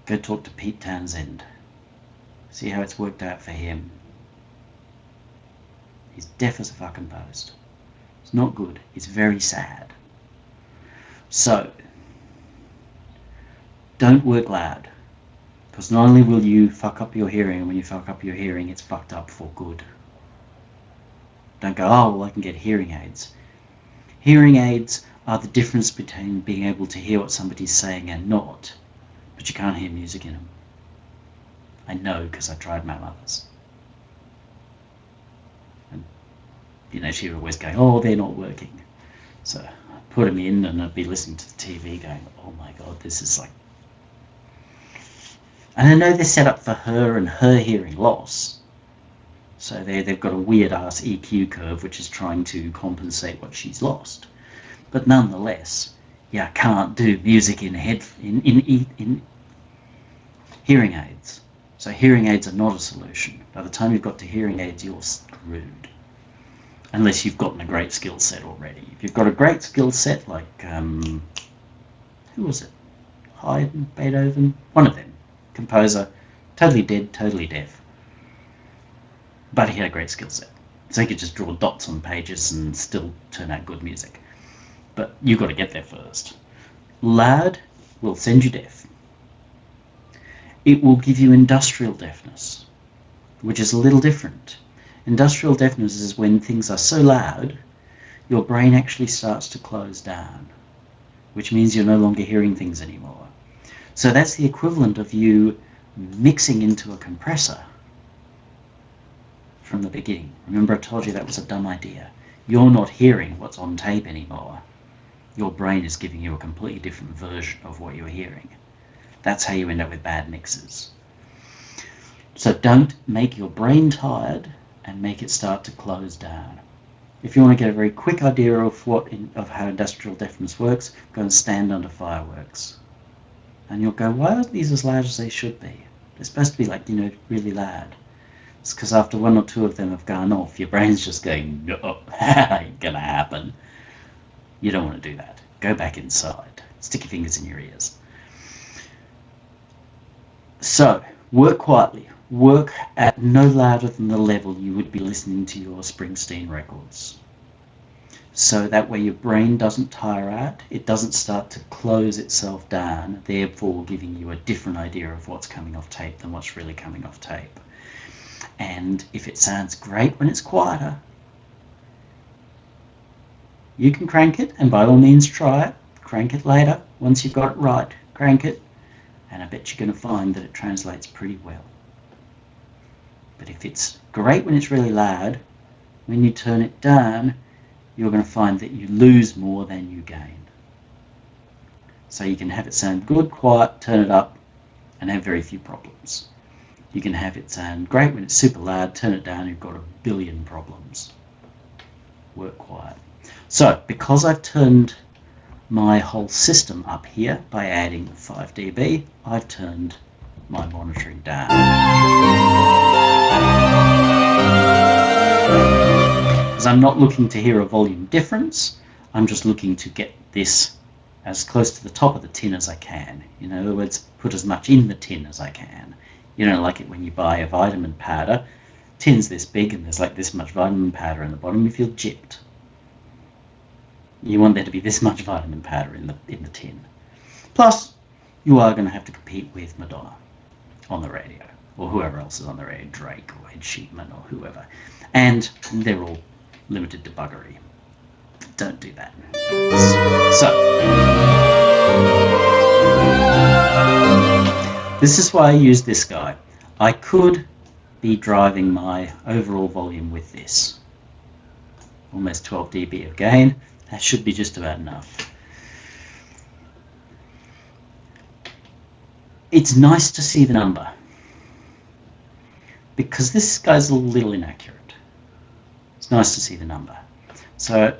go talk to Pete Townsend. See how it's worked out for him. He's deaf as a fucking post. It's not good. It's very sad. So, don't work loud. Because not only will you fuck up your hearing, and when you fuck up your hearing, it's fucked up for good. Don't go, oh, well, I can get hearing aids. Hearing aids are the difference between being able to hear what somebody's saying and not. But you can't hear music in them. I know because I tried my mother's. And, she would always go, oh, they're not working. So I put them in and I'd be listening to the TV going, oh my God, this is like... And I know they're set up for her and her hearing loss. So they've got a weird-ass EQ curve which is trying to compensate what she's lost. But nonetheless, you can't do music in hearing aids. So hearing aids are not a solution. By the time you've got to hearing aids, you're screwed. Unless you've gotten a great skill set already. If you've got a great skill set like, who was it? Haydn, Beethoven? One of them. Composer. Totally dead, totally deaf. But he had a great skill set. So he could just draw dots on pages and still turn out good music. But you've got to get there first. Loud will send you deaf. It will give you industrial deafness, which is a little different. Industrial deafness is when things are so loud, your brain actually starts to close down, which means you're no longer hearing things anymore. So that's the equivalent of you mixing into a compressor from the beginning. Remember I told you that was a dumb idea. You're not hearing what's on tape anymore. Your brain is giving you a completely different version of what you're hearing. That's how you end up with bad mixes. So don't make your brain tired and make it start to close down. If you want to get a very quick idea of how industrial deafness works, go and stand under fireworks. And you'll go, why aren't these as loud as they should be? They're supposed to be like, really loud. It's because after one or two of them have gone off, your brain's just going, no, ain't gonna happen. You don't want to do that. Go back inside. Stick your fingers in your ears. So, work quietly. Work at no louder than the level you would be listening to your Springsteen records. So that way your brain doesn't tire out, it doesn't start to close itself down, therefore giving you a different idea of what's coming off tape than what's really coming off tape. And if it sounds great when it's quieter, you can crank it, and by all means try it. Crank it later, once you've got it right, crank it, and I bet you're going to find that it translates pretty well. But if it's great when it's really loud, when you turn it down, you're going to find that you lose more than you gain. So you can have it sound good, quiet, turn it up, and have very few problems. You can have it sound great when it's super loud, turn it down, you've got a billion problems. Work quiet. So because I've turned my whole system up here by adding 5 dB, I've turned my monitoring down. Because I'm not looking to hear a volume difference, I'm just looking to get this as close to the top of the tin as I can. In other words, put as much in the tin as I can. You don't like it when you buy a vitamin powder, tin's this big and there's like this much vitamin powder in the bottom, you feel gypped. You want there to be this much vitamin powder in the tin. Plus, you are going to have to compete with Madonna on the radio, or whoever else is on the radio, Drake or Ed Sheeran or whoever. And they're all limited to buggery. Don't do that. So, this is why I use this guy. I could be driving my overall volume with this. Almost 12 dB of gain. That should be just about enough. It's nice to see the number, because this guy's a little inaccurate. It's nice to see the number. So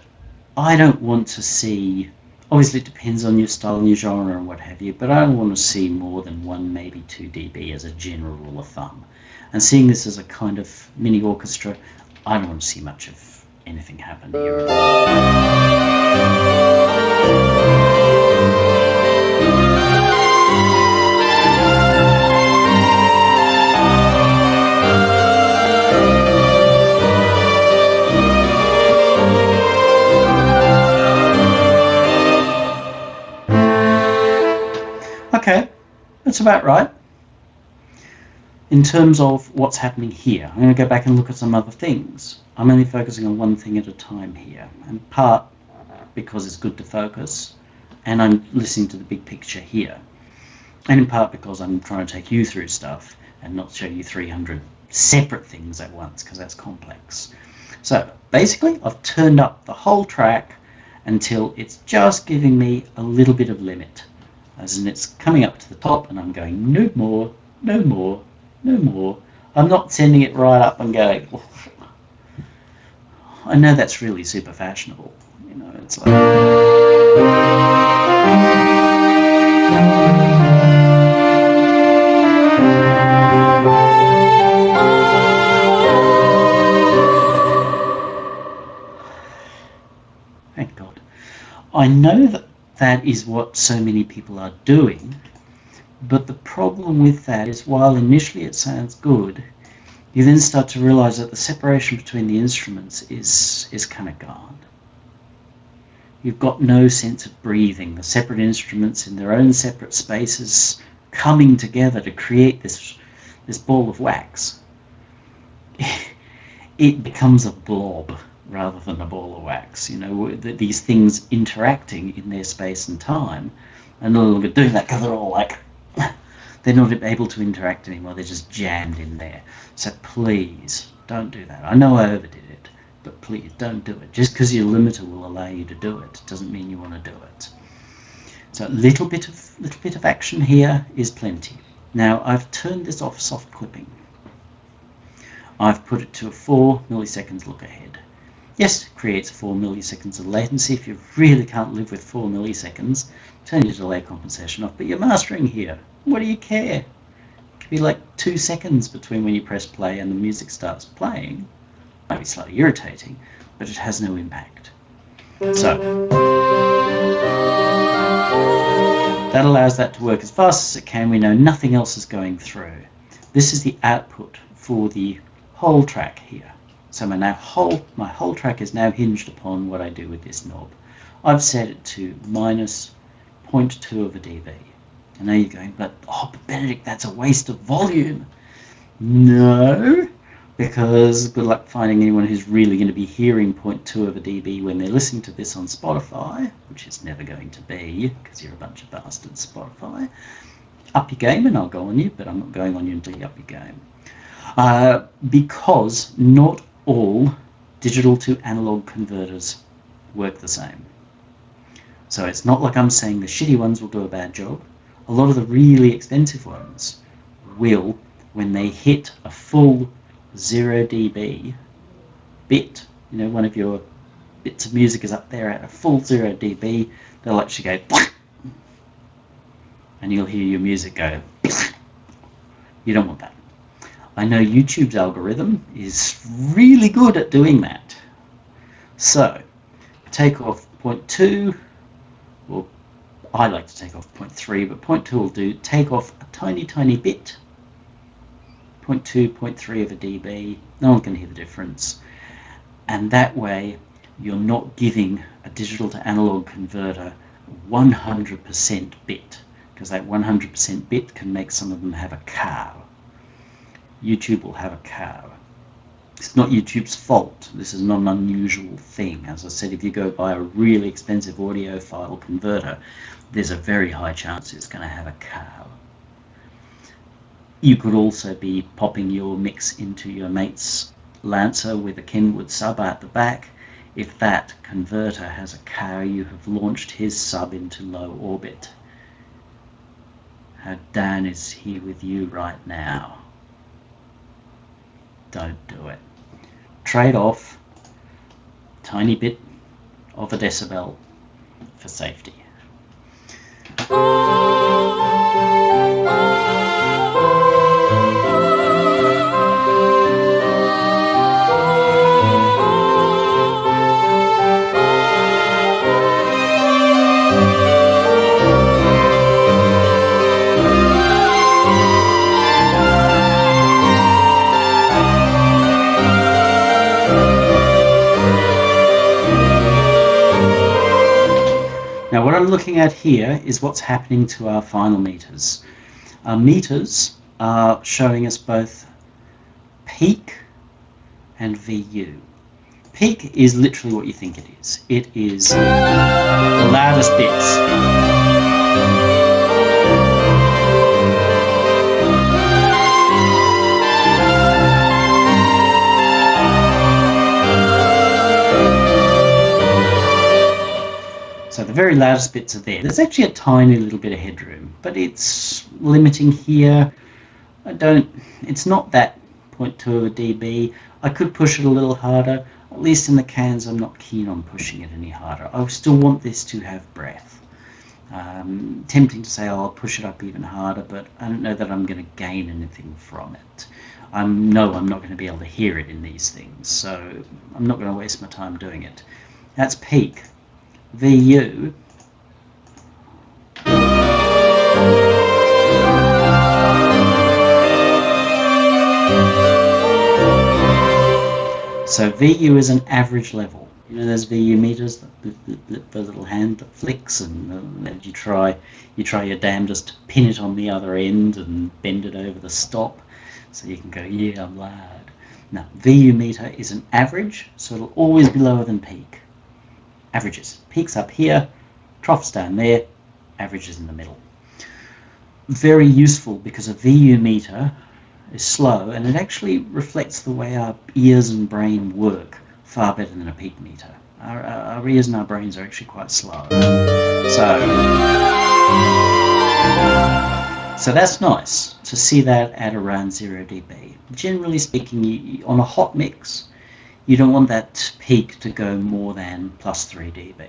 I don't want to see, obviously it depends on your style and your genre and what have you, but I don't want to see more than 1, maybe 2 dB as a general rule of thumb. And seeing this as a kind of mini orchestra, I don't want to see much of anything happen here at all. Okay, that's about right. In terms of what's happening here, I'm going to go back and look at some other things. I'm only focusing on one thing at a time here, in part because it's good to focus, and I'm listening to the big picture here, and in part because I'm trying to take you through stuff and not show you 300 separate things at once, because that's complex. So basically, I've turned up the whole track until it's just giving me a little bit of limit, as in it's coming up to the top and I'm going no more, no more, no more. I'm not sending it right up and going, oh. I know that's really super fashionable, you know, it's like, thank God. I know that that is what so many people are doing, but the problem with that is, while initially it sounds good, you then start to realize that the separation between the instruments is kind of gone. You've got no sense of breathing. The separate instruments in their own separate spaces coming together to create this ball of wax. It becomes a blob rather than a ball of wax. You know, these things interacting in their space and time, and no longer doing that because they're all like, they're not able to interact anymore, they're just jammed in there. So please, don't do that. I know I overdid it, but please don't do it. Just because your limiter will allow you to do it doesn't mean you want to do it. So a little bit of action here is plenty. Now I've turned this off soft clipping. I've put it to a 4 milliseconds look ahead. Yes, it creates 4 milliseconds of latency. If you really can't live with 4 milliseconds, turn your delay compensation off, but you're mastering here. What do you care? It could be like 2 seconds between when you press play and the music starts playing. Might be slightly irritating, but it has no impact. So that allows that to work as fast as it can. We know nothing else is going through. This is the output for the whole track here. So my whole track is now hinged upon what I do with this knob. I've set it to minus 0.2 of a dB. I know you're going, but Benedict, that's a waste of volume. No, because good luck finding anyone who's really going to be hearing 0.2 of a dB when they're listening to this on Spotify, which is never going to be, because you're a bunch of bastards, Spotify. Up your game and I'll go on you, but I'm not going on you until you up your game. Because not all digital to analog converters work the same. So it's not like I'm saying the shitty ones will do a bad job. A lot of the really expensive ones will, when they hit a full 0 dB bit, one of your bits of music is up there at a full 0 dB, they'll actually go and you'll hear your music go. You don't want that. I know YouTube's algorithm is really good at doing that. So take off 0.2, or I like to take off 0.3, but 0.2 will do. Take off a tiny bit, 0.2, 0.3 of a dB. No one can hear the difference. And that way you're not giving a digital to analog converter 100% bit, because that 100% bit can make some of them have a cow. YouTube will have a cow. It's not YouTube's fault. This is not an unusual thing. As I said, if you go buy a really expensive audiophile converter, there's a very high chance it's going to have a cow. You could also be popping your mix into your mate's Lancer with a Kenwood sub at the back. If that converter has a cow, you have launched his sub into low orbit. How Dan is he with you right now? Don't do it. Trade off a tiny bit of a decibel for safety. Now what I'm looking at here is what's happening to our final meters. Our meters are showing us both peak and VU. Peak is literally what you think it is. It is the loudest bits. So the very loudest bits are there. There's actually a tiny little bit of headroom, but it's limiting here. It's not that 0.2 of a dB. I could push it a little harder. At least in the cans, I'm not keen on pushing it any harder. I still want this to have breath. Tempting to say, I'll push it up even harder, but I don't know that I'm going to gain anything from it. I'm not going to be able to hear it in these things, so I'm not going to waste my time doing it. That's peak. VU so VU is an average level. Those VU meters, the little hand that flicks, and you try your damnedest to pin it on the other end and bend it over the stop so you can go, yeah, I'm loud. Now, VU meter is an average, so it'll always be lower than peak. Averages. Peaks up here, troughs down there, averages in the middle. Very useful because a VU meter is slow and it actually reflects the way our ears and brain work far better than a peak meter. Our ears and our brains are actually quite slow. So that's nice to see that at around 0 dB. Generally speaking, on a hot mix, you don't want that peak to go more than plus 3 dB.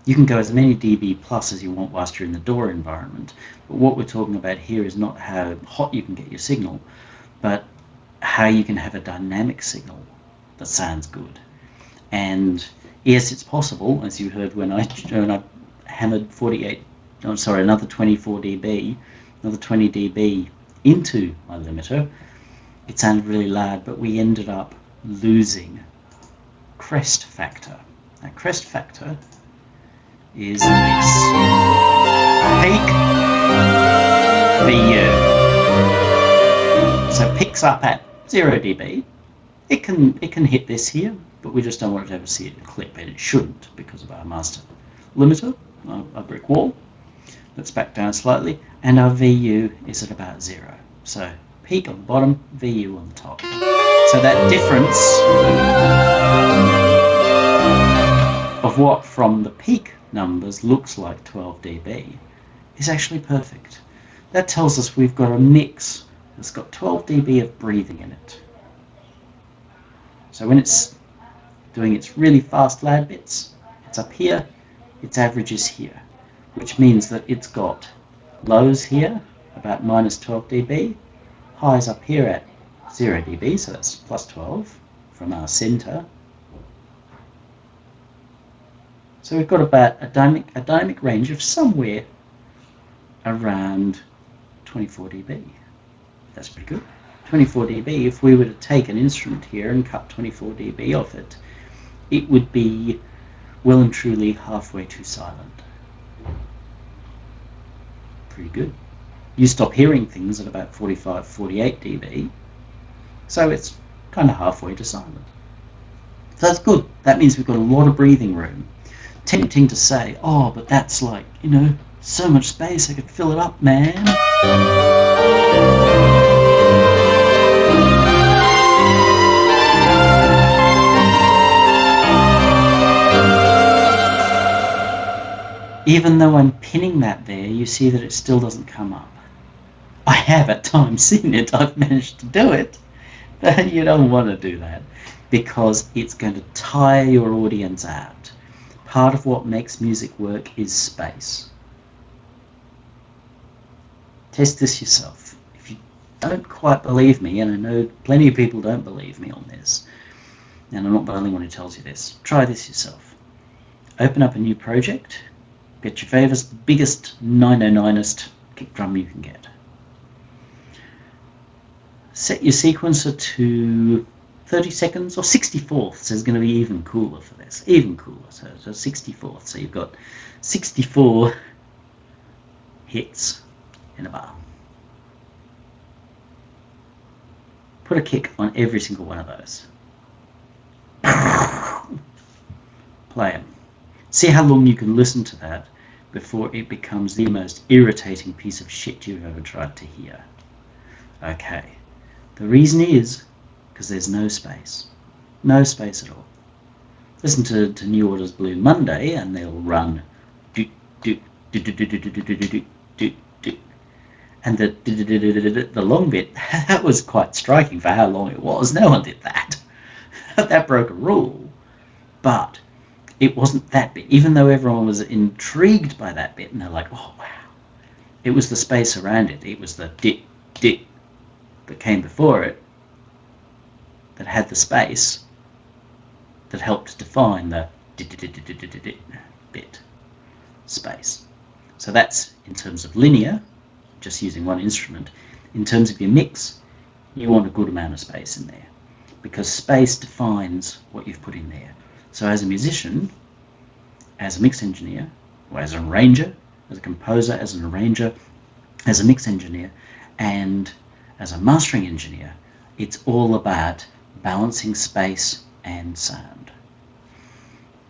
You can go as many dB plus as you want whilst you're in the door environment, but what we're talking about here is not how hot you can get your signal, but how you can have a dynamic signal that sounds good. And yes, it's possible, as you heard when I hammered another 24 dB, another 20 dB into my limiter. It sounded really loud, but we ended up losing crest factor. Now, crest factor is this. Peak VU. So peaks up at 0 dB. It can hit this here, but we just don't want it to ever see it clip, and it shouldn't because of our master limiter, our brick wall. Let's back down slightly, and our VU is at about 0. So peak on the bottom, VU on the top. So that difference of what from the peak numbers looks like 12 dB is actually perfect. That tells us we've got a mix that's got 12 dB of breathing in it. So when it's doing its really fast loud bits, it's up here, its average is here, which means that it's got lows here, about minus 12 dB, highs up here at 0 dB, so that's plus 12 from our center. So we've got about a dynamic range of somewhere around 24 dB. That's pretty good. 24 dB, if we were to take an instrument here and cut 24 dB off it, it would be well and truly halfway too silent. Pretty good. You stop hearing things at about 45, 48 dB, so it's kind of halfway to silent. So that's good. That means we've got a lot of breathing room. Tempting to say, oh, but that's like, you know, so much space, I could fill it up, man. Even though I'm pinning that there, you see that it still doesn't come up. I have at times seen it, I've managed to do it, but you don't want to do that because it's going to tire your audience out. Part of what makes music work is space. Test this yourself. If you don't quite believe me, and I know plenty of people don't believe me on this, and I'm not the only one who tells you this, try this yourself. Open up a new project, get your favourite, biggest 909est kick drum you can get. Set your sequencer to 30 seconds or 64ths is going to be even cooler for this, even cooler, so 64ths, so you've got 64 hits in a bar. Put a kick on every single one of those. Play them. See how long you can listen to that before it becomes the most irritating piece of shit you've ever tried to hear. Okay, the reason is because there's no space. No space at all. Listen to New Order's Blue Monday and they'll run do do do do do do do do do do do, and the long bit, that was quite striking for how long it was. No one did that. That broke a rule. But it wasn't that bit, even though everyone was intrigued by that bit and they're like, oh wow. It was the space around it. It was the dit dit that came before it that had the space that helped define the bit space. So that's in terms of linear, just using one instrument. In terms of your mix, you want a good amount of space in there because space defines what you've put in there. So as a musician, as a mix engineer, or as an arranger, as a composer, as an arranger, as a mix engineer, and as a mastering engineer, it's all about balancing space and sound.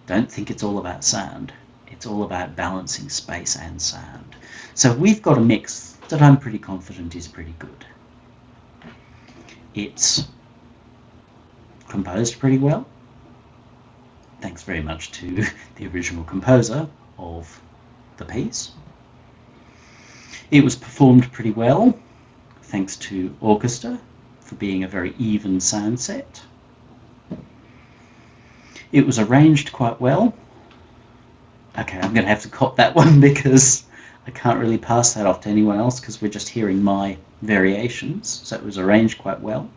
Don't think it's all about sound. It's all about balancing space and sound. So we've got a mix that I'm pretty confident is pretty good. It's composed pretty well. Thanks very much to the original composer of the piece. It was performed pretty well, thanks to orchestra for being a very even sound set. It was arranged quite well. Okay, I'm going to have to cop that one because I can't really pass that off to anyone else because we're just hearing my variations. So it was arranged quite well.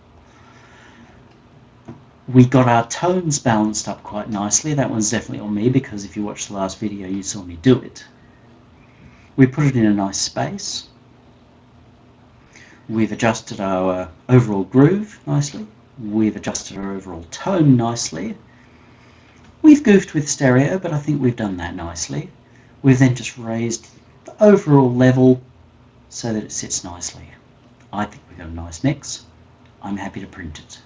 We got our tones balanced up quite nicely. That one's definitely on me because if you watched the last video you saw me do it. We put it in a nice space. We've adjusted our overall groove nicely. We've adjusted our overall tone nicely. We've goofed with stereo, but I think we've done that nicely. We've then just raised the overall level so that it sits nicely. I think we've got a nice mix. I'm happy to print it.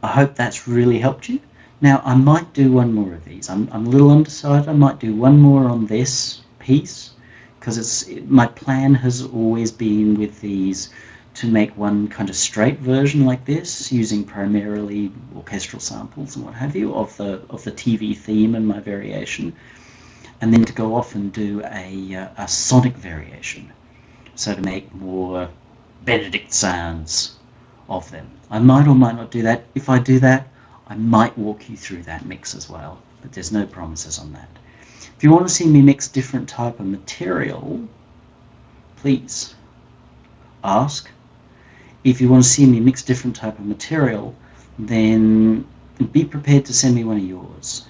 I hope that's really helped you. Now, I might do one more of these. I'm a little undecided. I might do one more on this piece because my plan has always been with these to make one kind of straight version like this, using primarily orchestral samples and what have you of the TV theme and my variation, and then to go off and do a sonic variation, so to make more Benedict sounds of them. I might or might not do that. If I do that, I might walk you through that mix as well, but there's no promises on that. If you want to see me mix different type of material, please ask. If you want to see me mix different type of material, then be prepared to send me one of yours.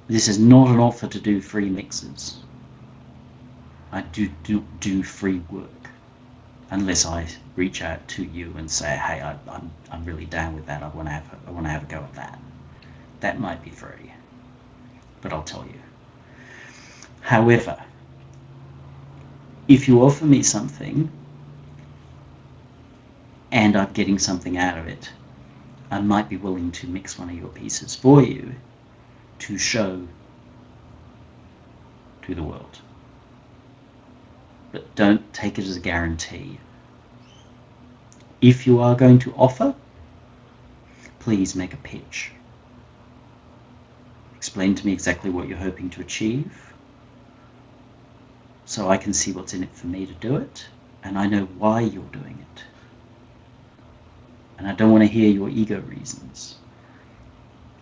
This is not an offer to do free mixes. I do free work, unless I reach out to you and say, hey, I'm really down with that. I want to have a go at that. That might be free, but I'll tell you. However, if you offer me something and I'm getting something out of it, I might be willing to mix one of your pieces for you to show to the world. But don't take it as a guarantee. If you are going to offer, please make a pitch. Explain to me exactly what you're hoping to achieve, so I can see what's in it for me to do it, and I know why you're doing it. And I don't want to hear your ego reasons.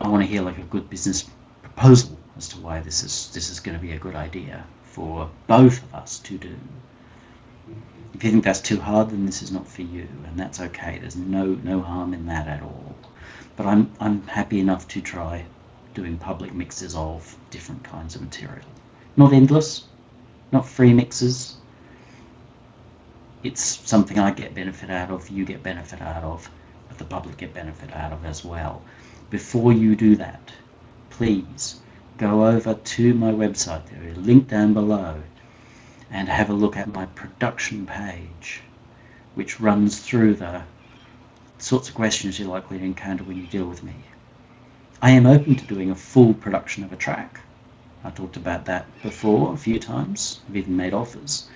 I want to hear like a good business proposal as to why this is going to be a good idea for both of us to do. If you think that's too hard, then this is not for you, and that's okay. There's no harm in that at all. But I'm happy enough to try doing public mixes of different kinds of material. Not endless, not free mixes. It's something I get benefit out of, you get benefit out of, but the public get benefit out of as well. Before you do that, please go over to my website. There is a link down below, and have a look at my production page, which runs through the sorts of questions you're likely to encounter when you deal with me. I am open to doing a full production of a track. I talked about that before a few times. I've even made offers.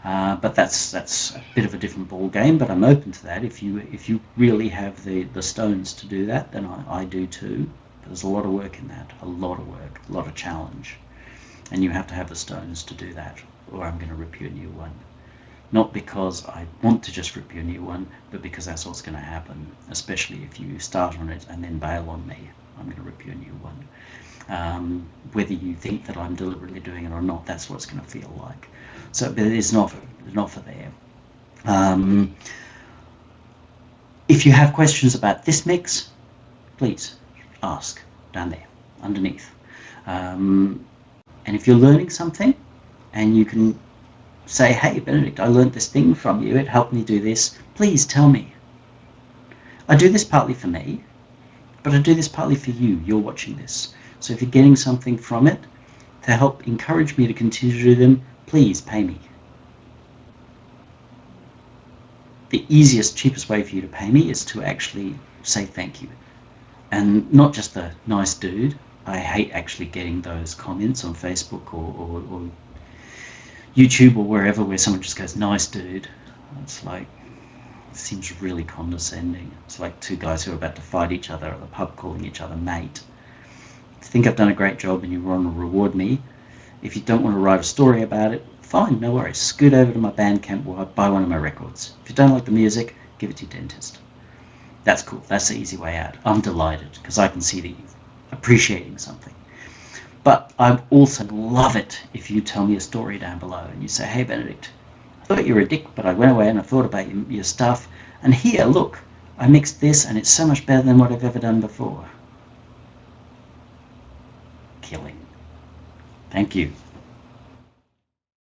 But that's a bit of a different ball game, but I'm open to that. If you really have the stones to do that, then I do too. There's a lot of work in that, a lot of work, a lot of challenge. And you have to have the stones to do that, or I'm going to rip you a new one. Not because I want to just rip you a new one, but because that's what's going to happen, especially if you start on it and then bail on me. I'm going to rip you a new one. Whether you think that I'm deliberately doing it or not, that's what it's going to feel like. So there's an offer there. If you have questions about this mix, please ask down there, underneath. And if you're learning something, and you can say, hey, Benedict, I learned this thing from you, it helped me do this, please tell me. I do this partly for me, but I do this partly for you. You're watching this. So if you're getting something from it to help encourage me to continue to do them, please pay me. The easiest, cheapest way for you to pay me is to actually say thank you. And not just the nice dude. I hate actually getting those comments on Facebook or YouTube or wherever where someone just goes, nice dude. It's like, it seems really condescending. It's like two guys who are about to fight each other at the pub calling each other mate. If you think I've done a great job and you want to reward me, if you don't want to write a story about it, fine, no worries. Scoot over to my Bandcamp or buy one of my records. If you don't like the music, give it to your dentist. That's cool. That's the easy way out. I'm delighted because I can see that you're appreciating something. But I also love it if you tell me a story down below and you say, hey, Benedict, I thought you were a dick, but I went away and I thought about your stuff. And here, look, I mixed this and it's so much better than what I've ever done before. Killing. Thank you.